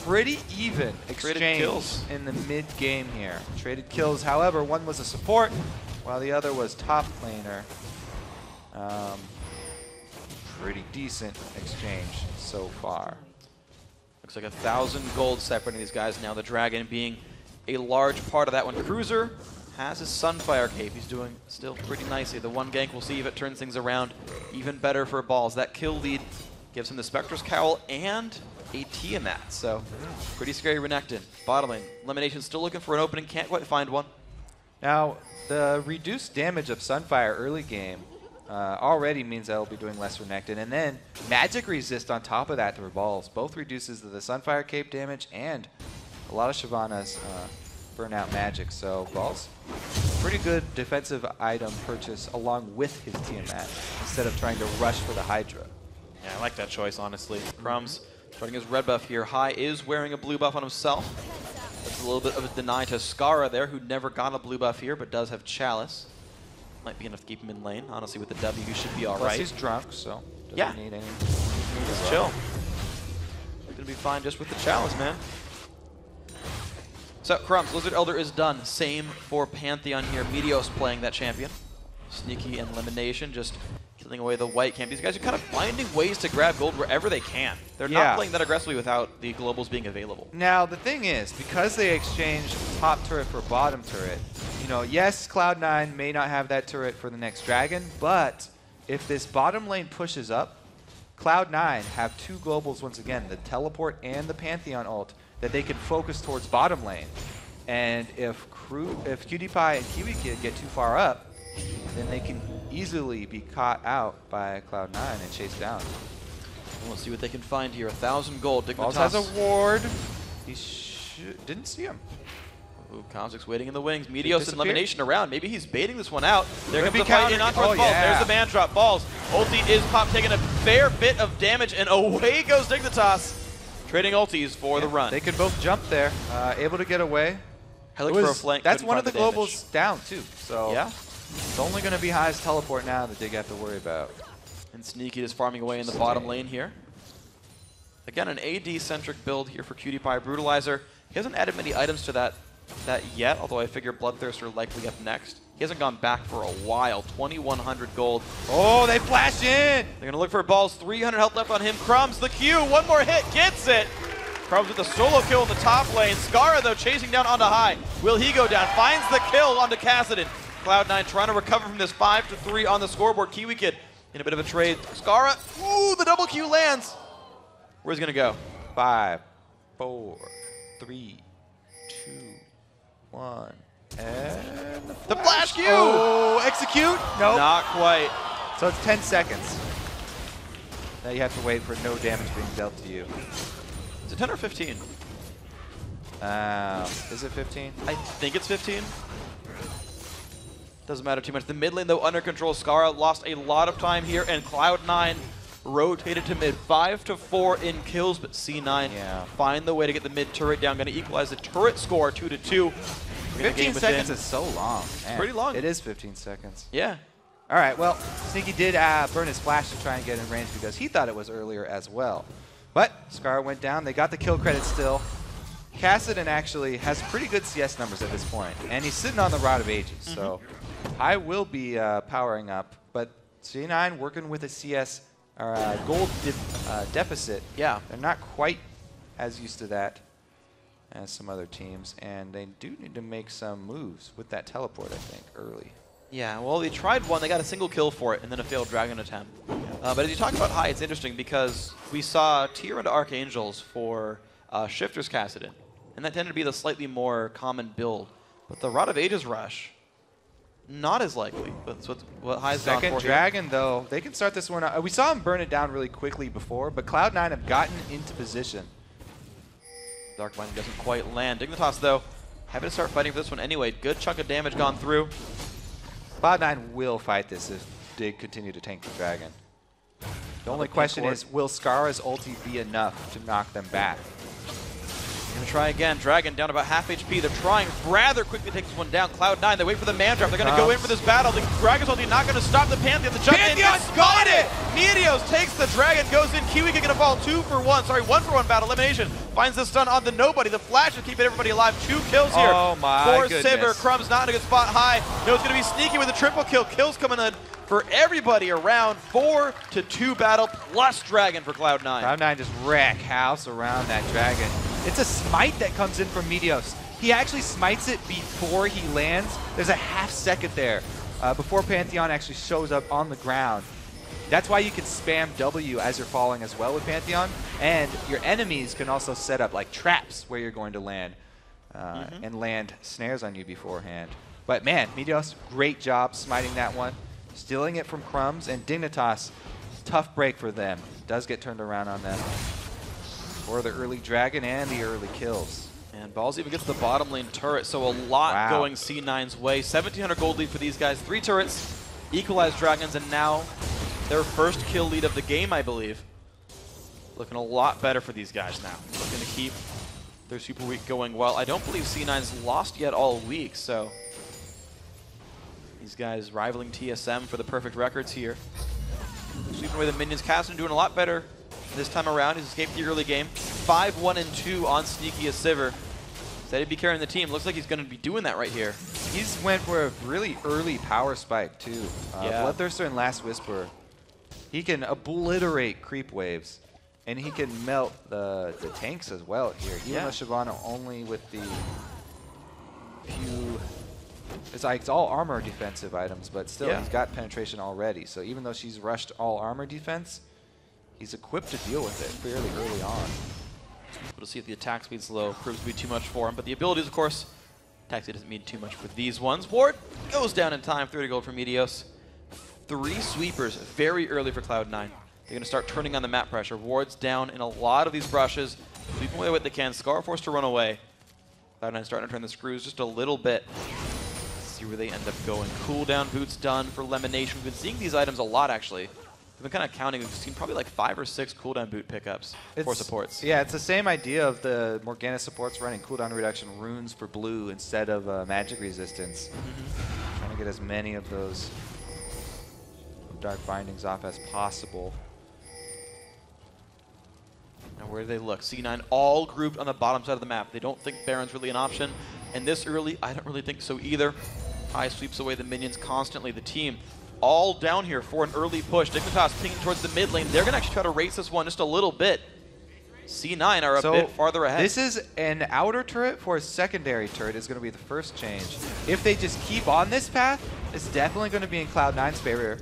Pretty even exchange kills in the mid game here. Traded kills, however, one was a support, while the other was top laner. Pretty decent exchange so far. Looks like 1,000 gold separating these guys now. The dragon being a large part of that one. Cruiser has his Sunfire cape. He's doing still pretty nicely. The one gank, we'll see if it turns things around even better for Balls. That kill lead gives him the Spectre's Cowl and a Tiamat. So pretty scary Renekton. Bottom lane. Elimination still looking for an opening. Can't quite find one. Now, the reduced damage of Sunfire early game already means that it'll be doing less Renekton. And then magic resist on top of that for Balls. Both reduces the Sunfire cape damage and a lot of Shyvana's burnout magic. So Balls, pretty good defensive item purchase along with his Tiamat instead of trying to rush for the Hydra. Yeah, I like that choice, honestly. Crumbs starting his red buff here. High is wearing a blue buff on himself. That's a little bit of a deny to Skara there, who never got a blue buff here, but does have Chalice. Might be enough to keep him in lane. Honestly, with the W, he should be all right. Plus he's drunk, so doesn't need any. Just chill. Gonna be fine just with the Chalice, man. So, Crumbs, Lizard Elder is done. Same for Pantheon here. Meteos playing that champion. Sneaky and Elimination, just killing away the white camp. These guys are kind of finding ways to grab gold wherever they can. They're not playing that aggressively without the globals being available. Now, the thing is, because they exchanged top turret for bottom turret, you know, yes, Cloud9 may not have that turret for the next dragon, but if this bottom lane pushes up, Cloud9 have two globals once again, the teleport and the Pantheon ult, that they can focus towards bottom lane. And if QDPie and KiwiKid get too far up, then they can easily be caught out by Cloud9 and chased down. We'll see what they can find here. 1,000 gold. Dignitas Balls has a ward. He didn't see him. Ooh, Kha'Zix waiting in the wings. Meteos and Elimination around. Maybe he's baiting this one out. There comes the fight in on towards Balls. There's the man drop. Balls. Ulti is popped, taking a fair bit of damage, and away goes Dignitas. Trading ultis for the run. They can both jump there. Able to get away. For a flank. That's one of the globals down, too. So yeah. It's only going to be High's teleport now that Dig have to worry about. And Sneaky is farming away in the bottom lane here. Again, an AD-centric build here for Cutie Pie Brutalizer. He hasn't added many items to that yet, although I figure Bloodthirster likely up next. He hasn't gone back for a while. 2,100 gold. Oh, they flash in! They're going to look for balls. 300 health left on him. Crumbs, the Q. One more hit. Gets it. Crumbs with a solo kill in the top lane. Skara, though, chasing down onto high. Will he go down? Finds the kill onto Kassadin. Cloud9 trying to recover from this 5-3 on the scoreboard. Kiwi Kid in a bit of a trade. Skara, ooh, the double Q lands. Where's he going to go? 5, 4, 3, 2, 1. And the flash Q! Oh, execute? Nope. Not quite. So it's 10 seconds. Now you have to wait for no damage being dealt to you. Is it 10 or 15? Is it 15? I think it's 15. Doesn't matter too much. The mid lane, though, under control. Skara lost a lot of time here, and Cloud9 rotated to mid. 5-4 in kills, but C9 find the way to get the mid turret down. Going to equalize the turret score 2-2. 15 seconds is so long. Man. Pretty long. It is 15 seconds. Yeah. All right, well, Sneaky did burn his flash to try and get in range because he thought it was earlier as well. But Skara went down. They got the kill credit still. Kassadin actually has pretty good CS numbers at this point, and he's sitting on the Rod of Ages, so I will be powering up. But C9 working with a CS or gold deficit. Yeah. They're not quite as used to that as some other teams, and they do need to make some moves with that teleport, I think, early. Yeah, well, they tried one. They got a single kill for it, and then a failed dragon attempt. But as you talk about high, it's interesting because we saw tier into Archangels for Shifter's Kassadin, and that tended to be the slightly more common build. But the Rod of Ages rush, not as likely. That's what High's gone for. Second dragon, though, they can start this one out. We saw him burn it down really quickly before, but Cloud9 have gotten into position. Dark Binding doesn't quite land. Dignitas, though, having to start fighting for this one anyway. Good chunk of damage gone through. Cloud9 will fight this if they continue to tank the dragon. The only question is, will Skara's ulti be enough to knock them back? Gonna try again. Dragon down about half HP. They're trying rather quickly to take this one down. Cloud9, they wait for the man drop. They're gonna go in for this battle. The Dragon's ulti not gonna stop the Pantheon. The jump in. Got it! Meteos takes the dragon, goes in. Kiwi can get a fall 2-for-1. Sorry, 1-for-1 battle elimination. Finds the stun on the nobody. The flash is keeping everybody alive. 2 kills here. Oh my goodness. For Sivir. Crumbs not in a good spot. High. No, it's gonna be sneaky with a triple kill. Kills coming in for everybody around. 4-2 battle plus dragon for Cloud9. Cloud9 just wreck house around that dragon. It's a smite that comes in from Meteos. He actually smites it before he lands. There's a half second there before Pantheon actually shows up on the ground. That's why you can spam W as you're falling as well with Pantheon. And your enemies can also set up like traps where you're going to land and land snares on you beforehand. But man, Meteos, great job smiting that one. Stealing it from Crumbs, and Dignitas, tough break for them. Does get turned around on them. For the early dragon and the early kills. And Balls even gets the bottom lane turret, so a lot going C9's way. 1,700 gold lead for these guys. 3 turrets, equalized dragons, and now their first kill lead of the game, I believe. Looking a lot better for these guys now. Looking to keep their super week going well. I don't believe C9's lost yet all week, so these guys rivaling TSM for the perfect records here. Sweeping away the minions. Kassadin doing a lot better this time around. He's escaped the early game. 5-1-2 on Sneaky as Sivir. Said he'd be carrying the team. Looks like he's going to be doing that right here. He's went for a really early power spike, too. Bloodthirster and Last Whisper. He can obliterate creep waves, and he can melt the tanks as well here. Even though Shyvana only with the few... It's like it's all armor defensive items, but still he's got penetration already. So even though she's rushed all armor defense, he's equipped to deal with it fairly early on. We'll see if the attack speed's low. Proves to be too much for him. But the abilities, of course, attack speed doesn't mean too much for these ones. Ward goes down in time. 30 gold for Meteos. 3 sweepers very early for Cloud9. They're going to start turning on the map pressure. Ward's down in a lot of these brushes. Sweeping away what they can. Scar forced to run away. Cloud9 starting to turn the screws just a little bit. See where they end up going. Cooldown boots done for Lemonation. We've been seeing these items a lot, actually. We've been kind of counting. We've seen probably like 5 or 6 cooldown boot pickups for supports. Yeah, it's the same idea of the Morgana supports running cooldown reduction runes for blue instead of magic resistance. Trying to get as many of those dark bindings off as possible. Now Now where do they look? C9 all grouped on the bottom side of the map. They don't think Baron's really an option. And this early, I don't really think so either. High sweeps away the minions constantly. The team all down here for an early push. Dignitas pinging towards the mid lane. They're going to actually try to race this one just a little bit. C9 are a bit farther ahead. This is an outer turret for a secondary turret is going to be the first change. If they just keep on this path, it's definitely going to be in Cloud9's favor.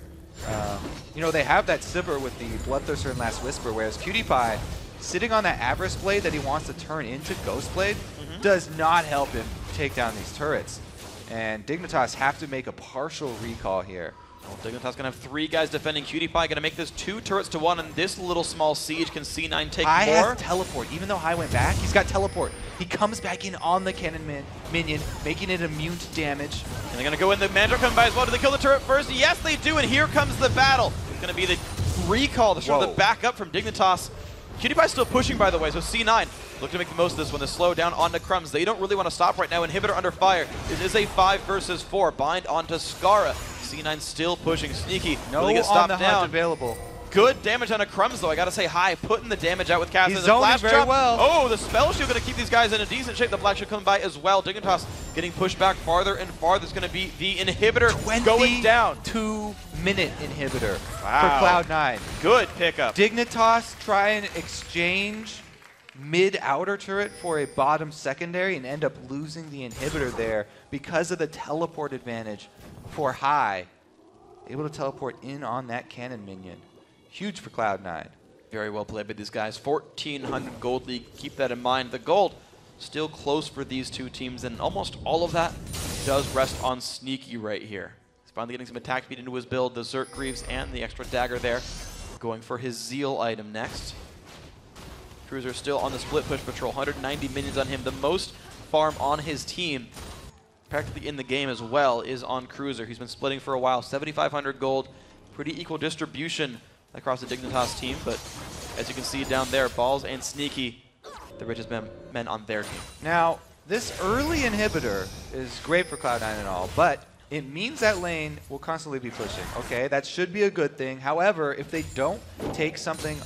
You know, they have that Sivir with the Bloodthirster and Last Whisper, whereas PewDiePie, sitting on that Avarice Blade that he wants to turn into Ghost Blade, does not help him take down these turrets. And Dignitas have to make a partial recall here. Well, Dignitas going to have 3 guys defending. PewDiePie going to make this 2 turrets to 1, and this little small siege can C9 take High more. has teleport. Even though High went back, he's got teleport. He comes back in on the cannon minion, making it immune to damage. And they're going to go in. The Mandra coming by as well. Do they kill the turret first? Yes, they do, and here comes the battle. It's going to be the recall, the sort of the backup from Dignitas. PewDiePie's still pushing, by the way, so C9 look to make the most of this one. The slow down onto Crumbs. They don't really want to stop right now. Inhibitor under fire. It is a 5 versus 4. Bind onto Skara. C9 still pushing. Sneaky. No get on stopped the down. hunt available. Good damage on a Crumbs, though. I got to say, High putting the damage out with Cass. He's The zoning flash very drop. well. Oh, the spell shield going to keep these guys in a decent shape. The Black Shield coming by as well. Dignitas getting pushed back farther and farther. There's going to be the inhibitor going down. 22-minute inhibitor Wow. for Cloud9. Good pickup. Dignitas try and exchange mid-outer turret for a bottom secondary and end up losing the inhibitor there because of the teleport advantage for High. Able to teleport in on that cannon minion. Huge for Cloud9. Very well played by these guys. 1,400 gold league. Keep that in mind. The gold still close for these two teams, and almost all of that does rest on Sneaky right here. He's finally getting some attack speed into his build. The Zerk Greaves and the extra dagger there. Going for his Zeal item next. Cruiser still on the split push patrol. 190 minions on him. The most farm on his team, practically in the game as well, is on Cruiser. He's been splitting for a while. 7,500 gold. Pretty equal distribution across the Dignitas team, but as you can see down there, Balls and Sneaky, the richest men on their team. Now, this early inhibitor is great for Cloud9 and all, but it means that lane will constantly be pushing. Okay, that should be a good thing. However, if they don't take something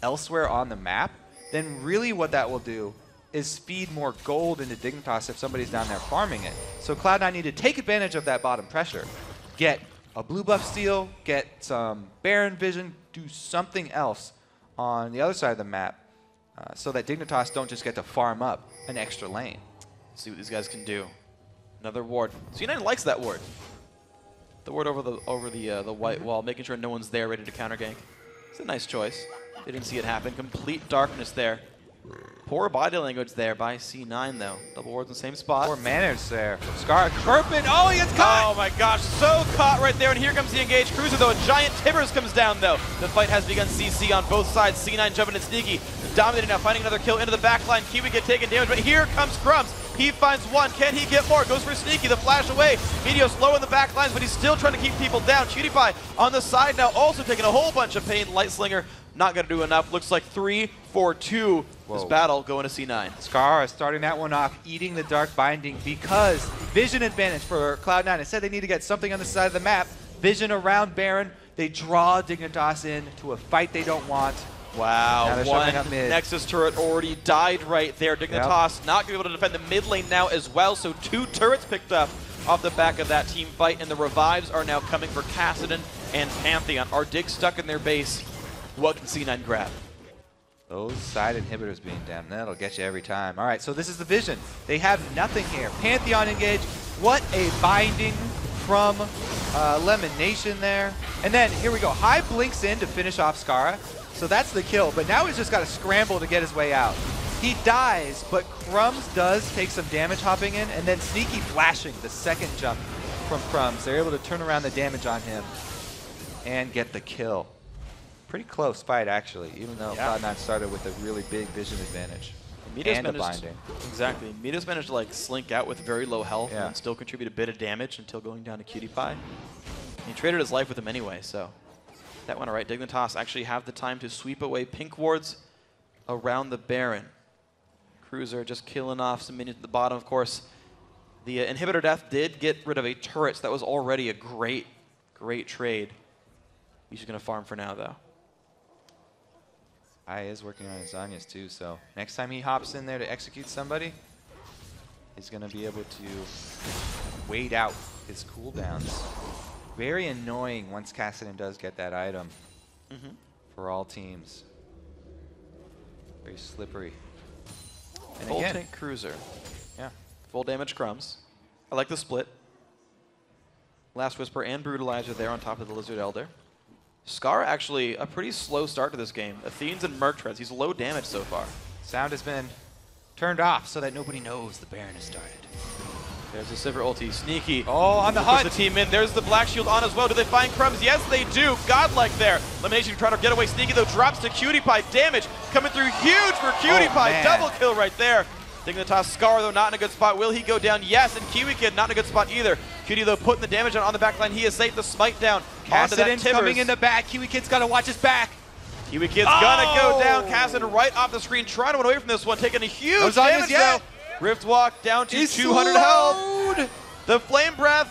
elsewhere on the map, then really what that will do is feed more gold into Dignitas if somebody's down there farming it. So Cloud9 need to take advantage of that bottom pressure. Get a blue buff steal, get some Baron vision, do something else on the other side of the map so that Dignitas don't just get to farm up an extra lane. See what these guys can do. Another ward. C9 likes that ward. The ward over the white wall, making sure no one's there ready to counter gank. It's a nice choice. Didn't see it happen. Complete darkness there. Poor body language there by C9 though. Double wards in the same spot. Poor manners there. Scar Kirpin. Oh, he gets caught! Oh my gosh, so caught right there. And here comes the engaged Cruiser though. A giant Tibbers comes down though. The fight has begun. CC on both sides. C9 jumping in Sneaky. Dominating now, finding another kill into the back line. Kiwi get taken damage, but here comes Crumbs. He finds one. Can he get more? Goes for Sneaky. The flash away. Meteos low in the back lines, but he's still trying to keep people down. PewDiePie on the side now, also taking a whole bunch of pain. Lightslinger not going to do enough. Looks like 3-4-2. This battle going to C9. Scar starting that one off, eating the Dark Binding because vision advantage for Cloud9. Instead, they need to get something on the side of the map. Vision around Baron. They draw Dignitas in to a fight they don't want. Wow, one Nexus turret already died right there. Dignitas not going to be able to defend the mid lane now as well, so 2 turrets picked up off the back of that team fight, and the revives are now coming for Kassadin and Pantheon. Are Dig stuck in their base? What can C9 grab? Those side inhibitors being down, that'll get you every time. All right, so this is the vision. They have nothing here. Pantheon engage. What a binding from Lemon Nation there. And then, here we go. High blinks in to finish off Skara. So that's the kill, but now he's just got to scramble to get his way out. He dies, but Crumbs does take some damage hopping in, and then Sneaky flashing the second jump from Crumbs. They're able to turn around the damage on him and get the kill. Pretty close fight, actually, even though Cloud9 started with a really big vision advantage. And a binding. Exactly. Meteos managed to like slink out with very low health and still contribute a bit of damage until going down to PewDiePie. He traded his life with him anyway, so that went all right. Dignitas actually have the time to sweep away pink wards around the Baron. Cruiser just killing off some minions at the bottom, of course. The inhibitor death did get rid of a turret, so that was already a great trade. He's just going to farm for now, though. Hai is working on his Zanyas too, so next time he hops in there to execute somebody, he's going to be able to wait out his cooldowns. Very annoying once Kassadin does get that item for all teams. Very slippery. And Full again, tank cruiser. yeah. Full damage crumbs. I like the split. Last Whisper and Brutalizer there on top of the Lizard Elder. Scar actually a pretty slow start to this game. Athenes and Merc Treads. He's low damage so far. Sound has been turned off so that nobody knows the Baron has started. There's the Sivir ulti. Sneaky. Oh, on the Push hunt. the team in. There's the Black Shield on as well. Do they find Crumbs? Yes, they do. Godlike there. Elimination trying to get away. Sneaky, though, drops to Cutie Pie. Damage coming through huge for Cutie Pie. Man. Double kill right there. Dignitas Scar, though, not in a good spot. Will he go down? Yes, and Kiwi Kid not in a good spot either. Cutie, though, putting the damage on the back line. He is safe. The smite down. Onto that Kassadin's Timbers. coming in the back. Kiwi Kid's got to watch his back. Kiwi Kid's gonna go down. Kassadin right off the screen, trying to run away from this one, taking a huge No Zanyas damage yet. though. Rift Walk down to He's 200 slowed. health. The Flame Breath.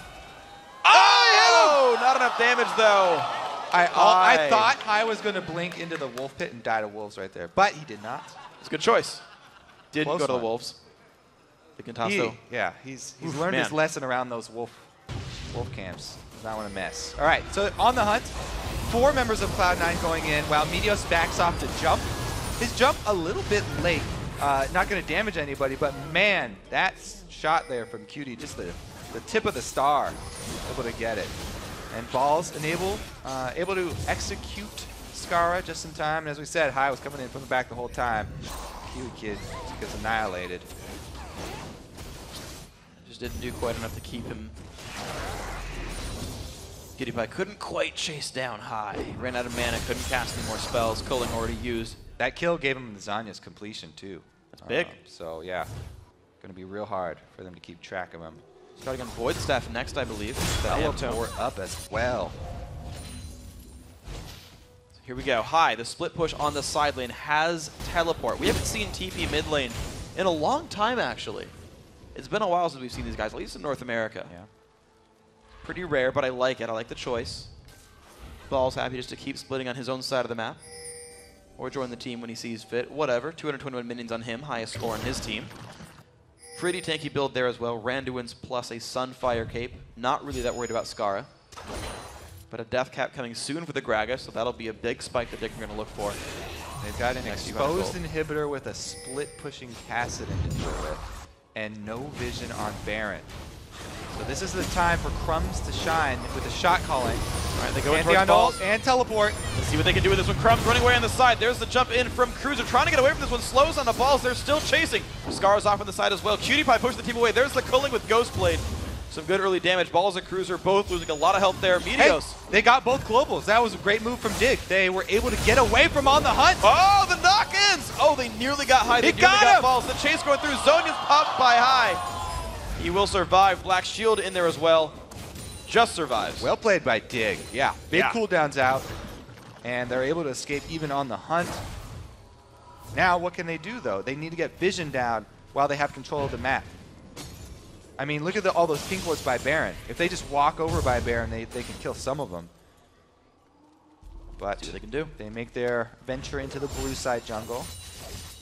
Oh, not enough damage though. I thought Hai was going to blink into the wolf pit and die to wolves right there, but he did not. It's a good choice. Didn't Close go to the one. Wolves. Dignitas though. Yeah, he's Oof, learned his man. lesson around those wolf camps. Does not want to mess. All right, so on the hunt, 4 members of Cloud9 going in while Meteos backs off the jump. His jump a little bit late. Not going to damage anybody, but man, that shot there from Cutie, just the tip of the star, able to get it. And Balls able to execute Skara just in time. And as we said, Hai was coming in from the back the whole time. Kiwi Kid gets annihilated. Just didn't do quite enough to keep him. Cutie Pie couldn't quite chase down Hai. Ran out of mana, couldn't cast any more spells. Culling already used. That kill gave him the Zanya's completion too. That's big. So yeah, going to be real hard for them to keep track of him. Starting on Void Staff next, I believe. Teleport up as well. Here we go. Hai, the split push on the side lane has teleport. We haven't seen TP mid lane in a long time, actually. It's been a while since we've seen these guys, at least in North America. Yeah. Pretty rare, but I like it. I like the choice. Ball's happy just to keep splitting on his own side of the map. Or join the team when he sees fit. Whatever. 221 minions on him. Highest score on his team. Pretty tanky build there as well. Randuin's plus a Sunfire cape. Not really that worried about Skara. But a Death Cap coming soon for the Gragas, so that'll be a big spike that they're going to look for. They've got an Next exposed inhibitor with a split pushing Kassadin to deal with, and no vision on Baron. So this is the time for Crumbs to shine with the shot calling. All right, they go in towards Pantheon Balls. ult and teleport. Let's see what they can do with this one. Crumbs running away on the side. There's the jump in from Cruiser. Trying to get away from this one. Slows on the Balls. They're still chasing. Scar's off on the side as well. Cutie Pie pushed the team away. There's the culling with Ghost Blade. Some good early damage. Balls and Cruiser both losing a lot of health there. Meteos. Hey, they got both globals. That was a great move from Dig. They were able to get away from on the hunt. Oh, the knock-ins! Oh, they nearly got Hai. They He got nearly him! Balls. The chase going through. Zonya's popped by Hai. He will survive. Black Shield in there as well. Just survives. Well played by Dig. Yeah, big Yeah. cooldowns out, and they're able to escape even on the hunt. Now, what can they do, though? They need to get vision down while they have control of the map. I mean, look at all those pink wards by Baron. If they just walk over by Baron, they can kill some of them. But See what they can do. they make their venture into the blue side jungle.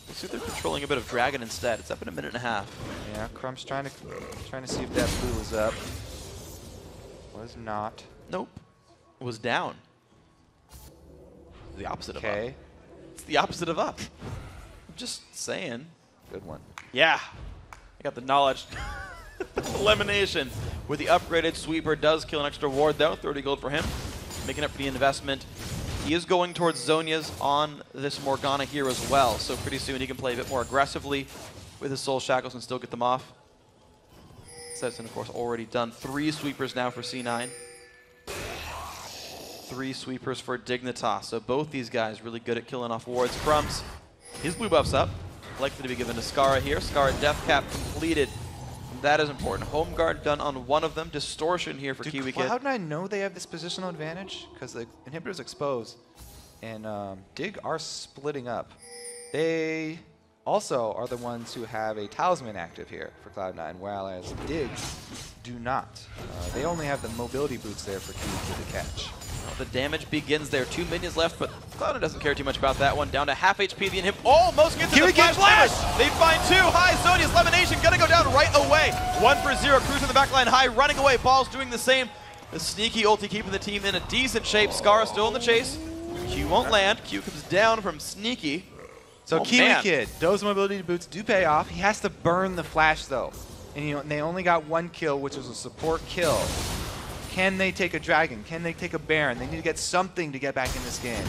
Let's see if they're controlling a bit of Dragon instead. It's up in a minute and a half. Yeah, Crumb's trying to see if that blue is up. Was not. Nope. Was down. The opposite of up. Okay, It's the opposite of up. I'm just saying. good one. Yeah. I got the knowledge. Elimination with the upgraded sweeper does kill an extra ward though. 30 gold for him. Making up for the investment. He is going towards Zonya's on this Morgana here as well. So pretty soon he can play a bit more aggressively with his Soul Shackles and still get them off. Setson, of course, already done. 3 sweepers now for C9. 3 sweepers for Dignitas. So both these guys really good at killing off wards. Crumbs, his blue buff's up. Likely to be given to Skara here. Skara Death Cap completed. That is important. Home guard done on one of them. Distortion here for Do Kiwi Kid. Cloud9 know they have this positional advantage? Because the inhibitor's exposed, and Dig are splitting up. They also are the ones who have a talisman active here for Cloud9, whereas Dig do not. They only have the mobility boots there for Kiwi Kid to catch. The damage begins there. 2 minions left, but Cloud9 doesn't care too much about that one. Down to half HP. The inhib almost gets in the flash. They find 2. High Zonia's Lemonation gonna go down right away. 1 for 0. Cruz in the back line. High running away. Ball's doing the same. The sneaky ulti keeping the team in a decent shape. Scar still in the chase. Q won't land. Q comes down from Sneaky. So Oh, Kiwi man. Kid, those mobility boots do pay off. He has to burn the flash though. And they only got 1 kill, which was a support kill. Can they take a Dragon? Can they take a Baron? They need to get something to get back in this game.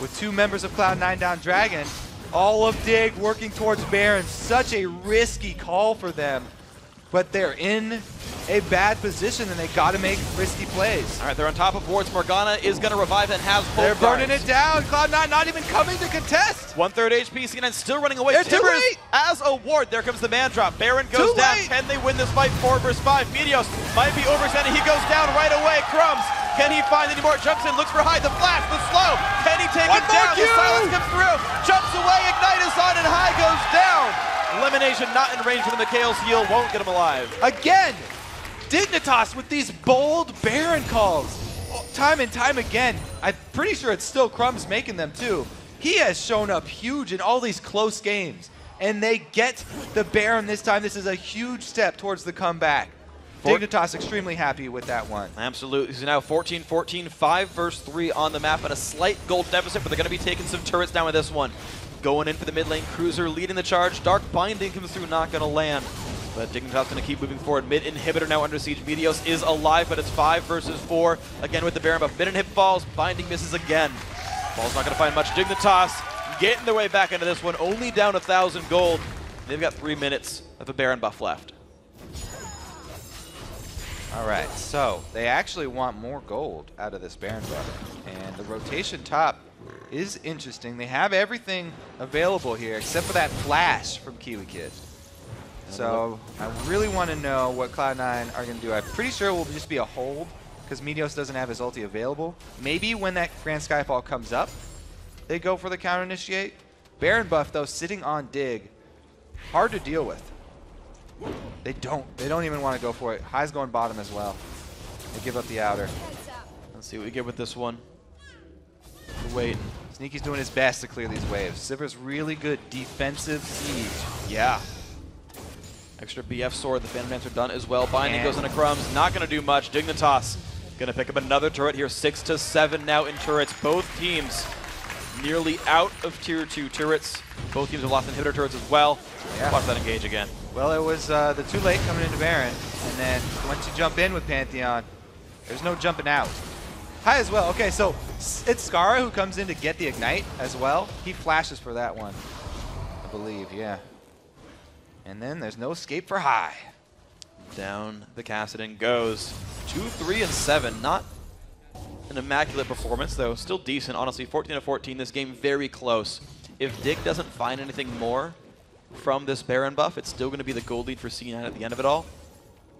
With 2 members of Cloud9 down Dragon, all of Dig working towards Baron. Such a risky call for them. But they're in a bad position and they gotta make risky plays. All right, they're on top of wards. Morgana is gonna revive and has both They're burning guards. it down. Cloud9 not even coming to contest. 1/3 HP. C9 still running away. They're too Timbers late. as a ward. There comes the man drop. Baron goes Too down. late. Can they win this fight? 4 versus 5. Meteos might be overextended. He goes down right away. Crumbs. Can he find any more? Jumps in, looks for High. The flash, the slow. Can he take One it more down? The Q. silence comes through. Jumps away. Dignitas on and High goes down. Elimination not in range for the Mikhail's heal. Won't get him alive. Again, Dignitas with these bold Baron calls. Time and time again. I'm pretty sure it's still Crumbs making them too. He has shown up huge in all these close games. And they get the Baron this time. This is a huge step towards the comeback. Dignitas extremely happy with that one. Absolutely. So now 14-14, 5 versus 3 on the map, and a slight gold deficit, but they're going to be taking some turrets down with this one. Going in for the mid lane, Cruiser leading the charge. Dark Binding comes through, not going to land. But Dignitas going to keep moving forward. Mid inhibitor now under siege. Meteos is alive, but it's 5 versus 4. Again with the Baron buff. Mid inhib falls. Binding misses again. Ball's not going to find much. Dignitas getting their way back into this one. Only down 1,000 gold. They've got 3 minutes of a Baron buff left. All right, so they actually want more gold out of this Baron buff. And the rotation top is interesting. They have everything available here except for that flash from Kiwi Kid. So I really want to know what Cloud9 are going to do. I'm pretty sure it will just be a hold because Meteos doesn't have his ulti available. Maybe when that Grand Skyfall comes up, they go for the counter initiate. Baron buff though, sitting on Dig, hard to deal with. They don't even want to go for it. High's going bottom as well. They give up the outer. Let's see what we get with this one. Wait. Sneaky's doing his best to clear these waves. Sivir's really good defensive siege. Yeah. Extra BF sword. The Phantom Dancer done as well. Binding goes into Crumbs. Not going to do much. Dignitas going to pick up another turret here. 6 to 7 now in turrets. Both teams nearly out of tier 2 turrets. Both teams have lost inhibitor turrets as well. Yeah. Watch that engage again. Well, it was the too late coming into Baron. And then once you jump in with Pantheon, there's no jumping out. High as well. Okay, so it's Skara who comes in to get the Ignite as well. He flashes for that one, I believe, yeah. And then there's no escape for High. Down the Kassadin goes. 2, 3, and 7. Not an immaculate performance, though. Still decent, honestly. 14 to 14. This game very close. If Dig doesn't find anything more from this Baron buff, it's still going to be the gold lead for C9 at the end of it all.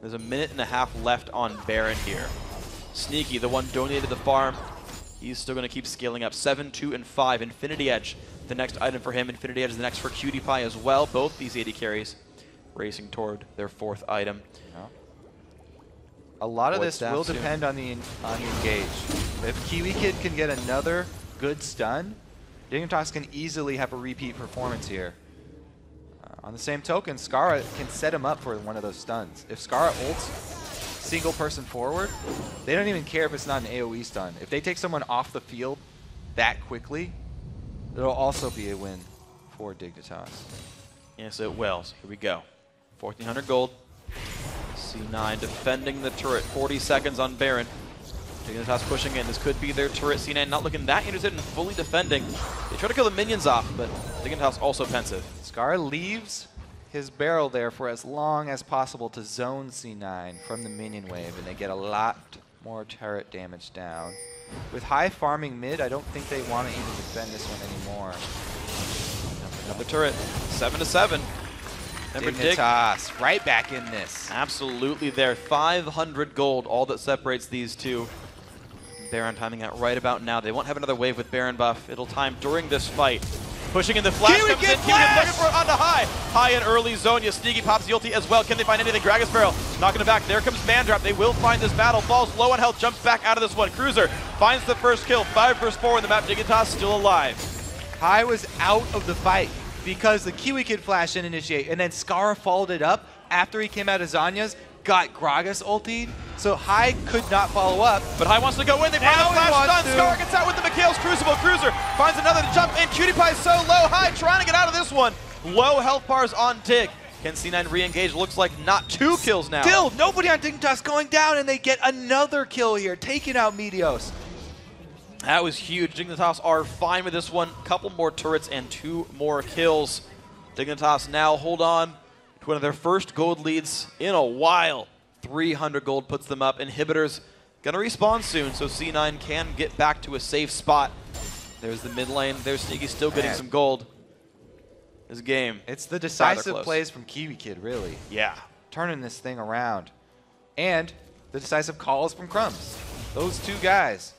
There's a minute and a half left on Baron here. Sneaky, the one donated the farm. He's still going to keep scaling up. 7, 2, and 5. Infinity Edge, the next item for him. Infinity Edge is the next for Cutie Pie as well. Both these AD carries racing toward their 4th item. A lot of Void this staff will soon. depend on the engage. If Kiwi Kid can get another good stun, Dignitas can easily have a repeat performance here. On the same token, Skara can set him up for one of those stuns. If Skara ults single person forward, they don't even care if it's not an AoE stun. If they take someone off the field that quickly, it'll also be a win for Dignitas. Yes, it will. So here we go. 1,400 gold. C9 defending the turret. 40 seconds on Baron. Dignitas pushing in. This could be their turret. C9 not looking that interested in fully defending. They try to kill the minions off, but Dignitas also pensive. Skara leaves his barrel there for as long as possible to zone C9 from the minion wave, and they get a lot more turret damage down. With High farming mid, I don't think they want to even defend this one anymore. Another turret. 7 to 7. Remember Dignitas right back in this. Absolutely there. 500 gold, all that separates these two. Baron timing out right about now. They won't have another wave with Baron buff. It'll time during this fight. Pushing in the flash. Kiwi Comes in. Kid Kiwi Kid looking flash! for it onto High. High in early zone. Sneaky pops the ulti as well. Can they find anything? Gragas Barrel knocking it back. There comes Mandrop. They will find this battle. Falls low on health. Jumps back out of this one. Cruiser finds the first kill. 5 versus 4 in the map. Dignitas still alive. High was out of the fight because the Kiwi Kid flash didn't initiate, and then Scar followed it up after he came out of Zanya's, got Gragas ultied, so High could not follow up. But High wants to go in. They find Now the he flash wants done. to. Scar gets out with the Mikhail's Crucible. Cruiser finds another to jump in. Cutie Pie so low. High trying to get out of this one. Low health bars on Dig. Can C9 re-engage? Looks like not 2 kills now. Still, nobody on Dignitas going down, and they get another kill here, taking out Meteos. That was huge. Dignitas are fine with this one. Couple more turrets and 2 more kills. Dignitas now hold on to one of their first gold leads in a while. 300 gold puts them up. Inhibitors gonna respawn soon, so C9 can get back to a safe spot. There's the mid lane. There's Sneaky still getting some gold. This game. It's the rather decisive close. plays from Kiwi Kid, really. Yeah. Turning this thing around. And the decisive calls from Crumbs. Those 2 guys.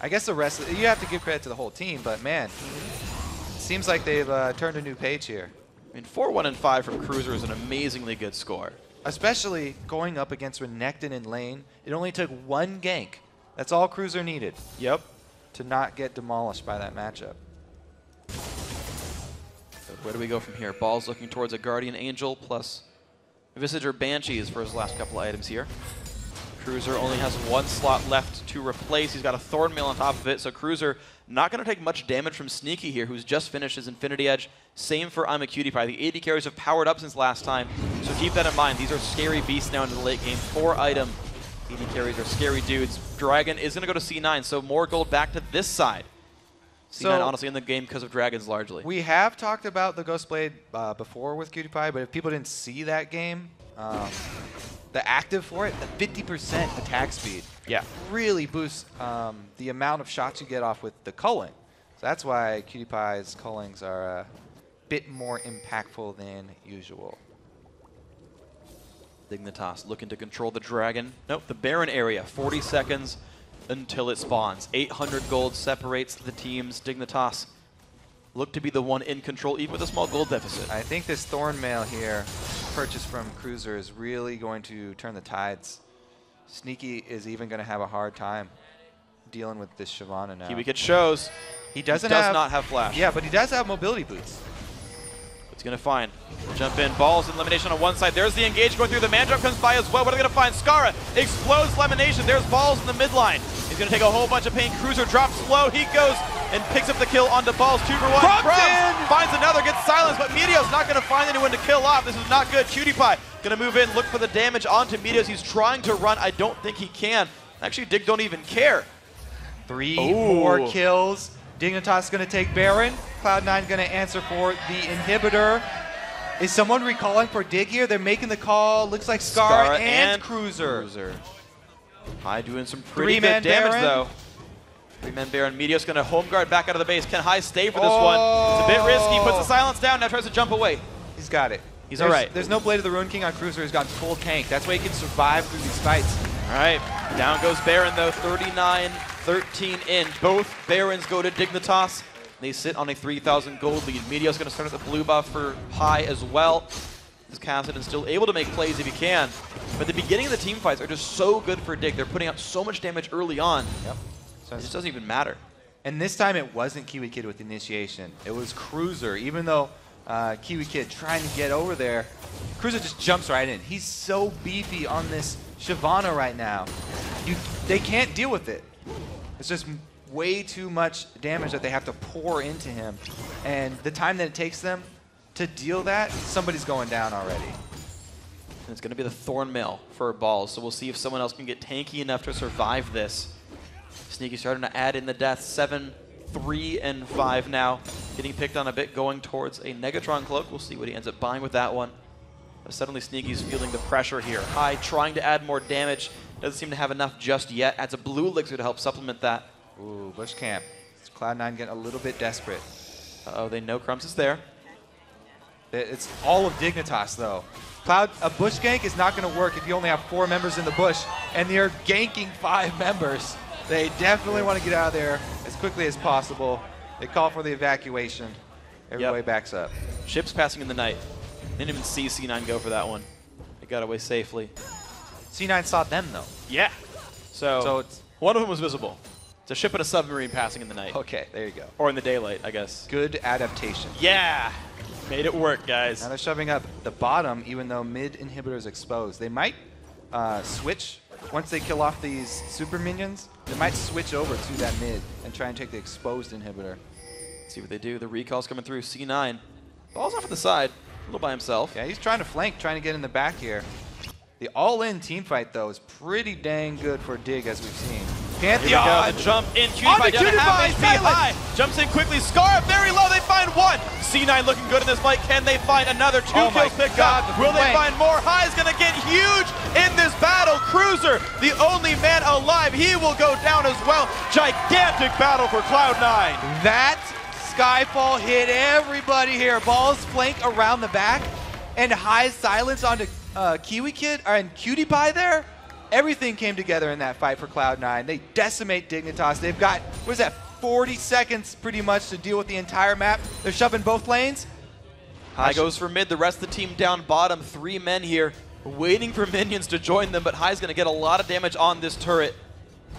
I guess the rest, you have to give credit to the whole team, but man, it seems like they've turned a new page here. I mean, 4-1 and 5 from Cruiser is an amazingly good score. Especially going up against Renekton in lane. It only took 1 gank. That's all Cruiser needed. Yep. To not get demolished by that matchup. So where do we go from here? Ball's looking towards a Guardian Angel plus Visager Banshees for his last couple of items here. Cruiser only has 1 slot left to replace. He's got a Thornmail on top of it, so Cruiser not going to take much damage from Sneaky here, who's just finished his Infinity Edge. Same for I'm a Cutie Pie. The AD carries have powered up since last time, so keep that in mind. These are scary beasts now into the late game. 4 item AD carries are scary dudes. Dragon is going to go to C9, so more gold back to this side. C9 honestly in the game because of Dragons largely. We have talked about the Ghostblade before with Cutie Pie, but if people didn't see that game, the active for it, the 50% attack speed, really boosts the amount of shots you get off with the culling. So that's why Cutie Pie's cullings are a bit more impactful than usual. Dignitas looking to control the Dragon. Nope, the Baron area. 40 seconds until it spawns. 800 gold separates the teams. Dignitas look to be the one in control, even with a small gold deficit. I think this Thornmail here, purchased from Cruiser, is really going to turn the tides. Sneaky is even going to have a hard time dealing with this Shyvana now. Kiwi Kid shows He does not have flash. Yeah, but he does have mobility boots. What's going to find? Jump in, balls, and elimination on one side. There's the engage going through. The Mandrop comes by as well. What are they going to find? Skara explodes elimination. There's balls in the midline. He's going to take a whole bunch of pain. Cruiser drops low. He goes and picks up the kill onto balls. 2 for 1. Crumbs finds another, gets silenced, but Meteos not going to find anyone to kill off. This is not good. Cutie Pie going to move in, look for the damage onto Meteos. He's trying to run. I don't think he can. Actually, Dig don't even care. 3 more kills. Dignitas going to take Baron. Cloud9 going to answer for the inhibitor. Is someone recalling for Dig here? They're making the call. Looks like Scar and Cruiser. High doing some pretty good damage, though. 3-man Baron. Meteos going to home guard back out of the base. Can High stay for this one? It's a bit risky. Puts the silence down. Now tries to jump away. He's got it. He's all right. There's no Blade of the Ruin King on Cruiser. He's got full tank. That's why he can survive through these fights. All right. Down goes Baron, though. 39-13 in. Both Barons go to Dignitas. They sit on a 3,000 gold lead. Meteos going to start at the blue buff for High as well. This Kassadin still able to make plays if he can. But the beginning of the team fights are just so good for Dig. They're putting out so much damage early on. Yep. So it just doesn't even matter. And this time it wasn't Kiwi Kid with initiation. It was Cruiser. Even though Kiwi Kid trying to get over there, Cruiser just jumps right in. He's so beefy on this Shyvana right now. They can't deal with it. It's just way too much damage that they have to pour into him. And the time that it takes them to deal that, somebody's going down already. And it's going to be the Thornmail for balls, so we'll see if someone else can get tanky enough to survive this. Sneaky starting to add in the death. 7, 3, and 5 now. Getting picked on a bit, going towards a Negatron Cloak. We'll see what he ends up buying with that one. But suddenly Sneaky's feeling the pressure here. High trying to add more damage. Doesn't seem to have enough just yet. Adds a blue elixir to help supplement that. Ooh, Bush Camp. Cloud9 getting a little bit desperate. Uh-oh, they know Crumbs is there. It's all of Dignitas, though. A bush gank is not going to work if you only have 4 members in the bush, and they're ganking 5 members. They definitely want to get out of there as quickly as possible. They call for the evacuation. Everybody backs up. Chips passing in the night. Didn't even see C9 go for that one. They got away safely. C9 saw them, though. Yeah. So it's one of them was visible. It's a ship and a submarine passing in the night. okay. There you go. Or in the daylight, I guess. Good adaptation. Yeah. Made it work, guys. Now they're shoving up the bottom, even though mid inhibitor is exposed. They might switch once they kill off these super minions. They might switch over to that mid and try and take the exposed inhibitor. See what they do. The recall's coming through. C9. Ball's off to the side. A little by himself. Yeah, he's trying to flank, trying to get in the back here. The all-in team fight, though, is pretty dang good for Dig, as we've seen. Pantheon! The jump in. On Cutie to down to Cutie half Pie, HP silence! high. Jumps in quickly. Scar very low. They find one. C9 looking good in this fight. Can they find another? Two Oh my kills picked God, up. the Will they flank. find more? High is going to get huge in this battle. Cruiser, the only man alive. He will go down as well. Gigantic battle for Cloud9. That Skyfall hit everybody here. Balls flank around the back, and high silence onto Kiwi Kid and Cutie Pie there. Everything came together in that fight for Cloud9. They decimate Dignitas. They've got, what is that, 40 seconds pretty much to deal with the entire map. They're shoving both lanes. High goes for mid. The rest of the team down bottom. 3 men here waiting for minions to join them, but High's going to get a lot of damage on this turret.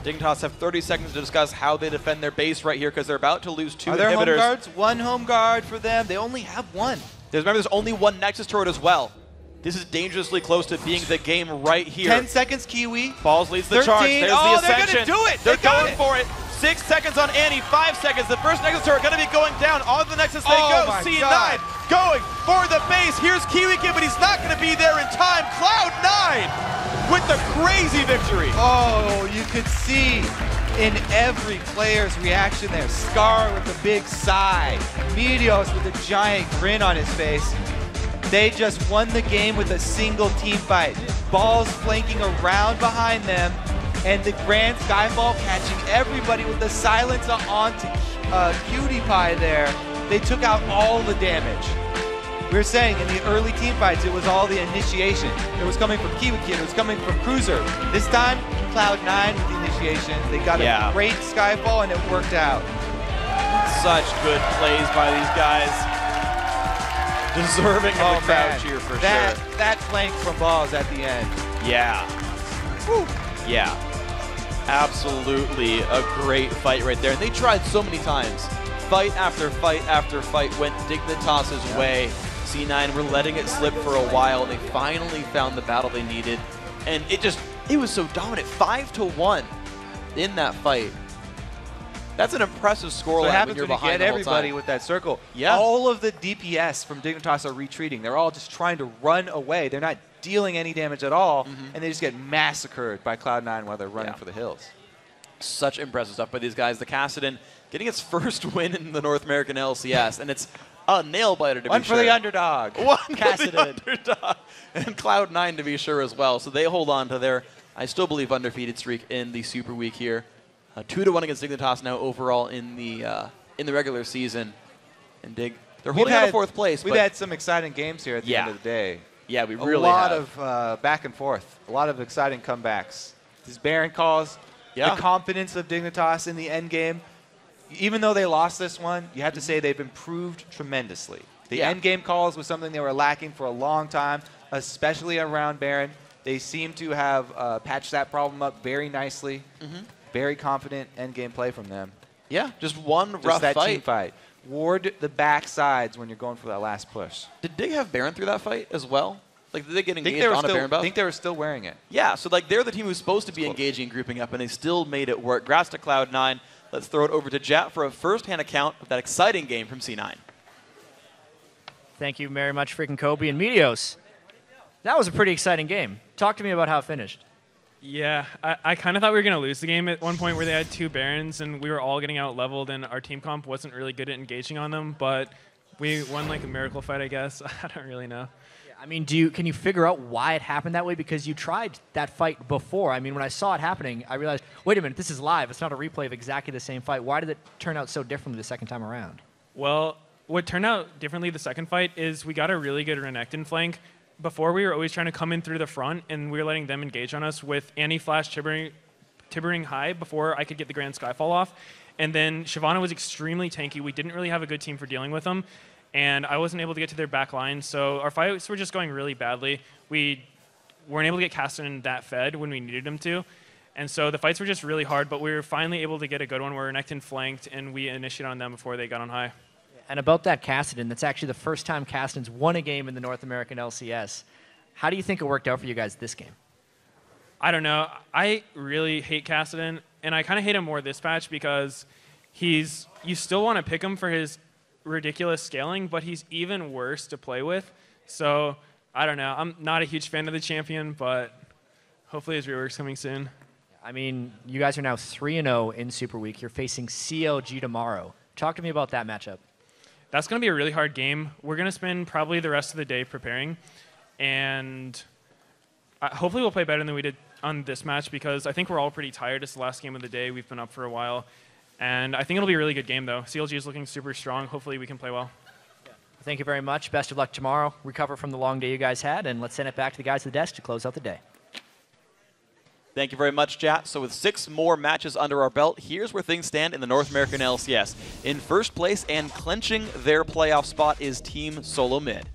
Dignitas have 30 seconds to discuss how they defend their base right here because they're about to lose 2 Are there inhibitors. home guards? One home guard for them. They only have one. Remember, there's only one Nexus turret as well. This is dangerously close to being the game right here. 10 seconds, Kiwi. Balls leads the 13. charge. There's Oh, the they're ascension. gonna do it. They're They got going it. for it. 6 seconds on Annie. 5 seconds. The first Nexus turret going to be going down. On the Nexus they Oh go. my C9 God. going for the base. Here's Kiwi Kid, but he's not going to be there in time. Cloud9 with the crazy victory. Oh, you could see in every player's reaction there. Scar with a big sigh. Meteos with a giant grin on his face. They just won the game with a single team fight. Balls flanking around behind them, and the Grand Skyfall catching everybody with the silence onto Cutie Pie there. They took out all the damage. We were saying in the early team fights, it was all the initiation. It was coming from Kiwi Kid, it was coming from Cruiser. This time, Cloud9 with the initiation. They got a great Skyfall, and it worked out. Such good plays by these guys. Deserving of the crowd cheer for sure. That flank from Balls at the end. Yeah. Woo. Yeah. Absolutely a great fight right there. And they tried so many times. Fight after fight after fight went Dignitas' way. C9 were letting it slip for a while. They finally found the battle they needed. And it was so dominant. 5-1 in that fight. That's an impressive scoreline So when you're behind get the whole everybody time. with that circle. Yeah. All of the DPS from Dignitas are retreating. They're all just trying to run away. They're not dealing any damage at all, and they just get massacred by Cloud9 while they're running for the hills. Such impressive stuff by these guys. The Kassadin getting its first win in the North American LCS, and it's a nail-biter to be sure. One for the underdog. One for the underdog. And Cloud9 to be sure as well. So they hold on to their, I still believe, undefeated streak in the Super Week here. 2-1 against Dignitas now overall in the regular season. And Dig, they're holding on to 4th place. We've had some exciting games here at the end of the day. Yeah, we really have. have. A lot of back and forth. A lot of exciting comebacks. These Baron calls, Yeah. the confidence of Dignitas in the end game. Even though they lost this one, you have to say they've improved tremendously. The end game calls was something they were lacking for a long time, especially around Baron. They seem to have patched that problem up very nicely. Very confident end game play from them. Yeah, just one Just rough that fight. team fight. Ward the back sides when you're going for that last push. Did Dig have Baron through that fight as well? Like, did they get I engaged on a Baron buff? I think they were still wearing it. Yeah, so like they're the team who's supposed to be engaging and grouping up, and they still made it work. Grass to Cloud9. Let's throw it over to Jat for a first-hand account of that exciting game from C9. Thank you very much, freaking Kobe and Meteos. That was a pretty exciting game. Talk to me about how it finished. Yeah, I kind of thought we were going to lose the game at one point where they had 2 Barons and we were all getting out-leveled and our team comp wasn't really good at engaging on them, but we won like a miracle fight, I guess. I don't really know. Yeah, I mean, can you figure out why it happened that way? Because you tried that fight before. I mean, when I saw it happening, I realized, wait a minute, this is live. It's not a replay of exactly the same fight. Why did it turn out so differently the second time around? Well, what turned out differently the second fight is we got a really good Renekton flank. Before, we were always trying to come in through the front, and we were letting them engage on us with anti-flash tibbering high before I could get the Grand Skyfall off. And then Shyvana was extremely tanky. We didn't really have a good team for dealing with them. and I wasn't able to get to their back line. So our fights were just going really badly. We weren't able to get Cassidy that fed when we needed him to. And so the fights were just really hard, but we were finally able to get a good one where Renekton flanked, and we initiated on them before they got on high. And about that Cassidy, that's actually the first time Cassidy's won a game in the North American LCS. How do you think it worked out for you guys this game? I don't know. I really hate Cassidy, and I kind of hate him more this patch because you still want to pick him for his ridiculous scaling, but he's even worse to play with. So I don't know. I'm not a huge fan of the champion, but hopefully his rework's coming soon. I mean, you guys are now 3-0 in Super Week. You're facing CLG tomorrow. Talk to me about that matchup. That's going to be a really hard game. We're going to spend probably the rest of the day preparing, and hopefully we'll play better than we did on this match because I think we're all pretty tired. It's the last game of the day. We've been up for a while, and I think it'll be a really good game, though. CLG is looking super strong. Hopefully we can play well. Thank you very much. Best of luck tomorrow. Recover from the long day you guys had, and let's send it back to the guys at the desk to close out the day. Thank you very much, chat. So with 6 more matches under our belt, here's where things stand in the North American LCS. In first place and clinching their playoff spot is Team Solo Mid.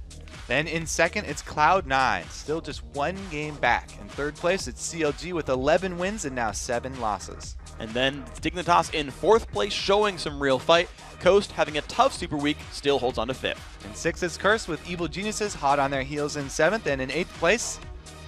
Then in second, it's Cloud9, still just 1 game back. In third place, it's CLG with 11 wins and now 7 losses. And then Dignitas in 4th place, showing some real fight. Coast, having a tough Super Week, still holds on to 5th. In 6th is Curse with Evil Geniuses hot on their heels in 7th. And in 8th place,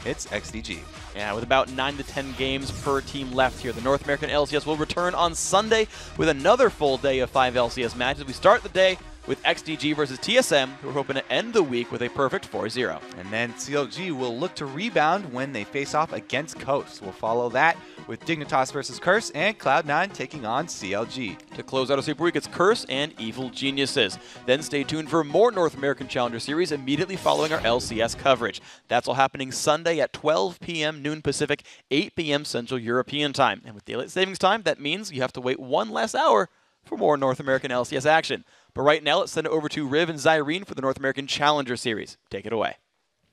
it's XDG. Yeah, with about 9 to 10 games per team left here, the North American LCS will return on Sunday with another full day of 5 LCS matches. We start the day with XDG versus TSM, who are hoping to end the week with a perfect 4-0. And then CLG will look to rebound when they face off against Coast. We'll follow that with Dignitas versus Curse and Cloud9 taking on CLG. To close out a Super Week, it's Curse and Evil Geniuses. Then stay tuned for more North American Challenger Series immediately following our LCS coverage. That's all happening Sunday at 12 p.m. noon Pacific, 8 p.m. Central European Time. And with daylight savings time, that means you have to wait 1 less hour for more North American LCS action. But right now, let's send it over to Riv and Zyrene for the North American Challenger Series. Take it away.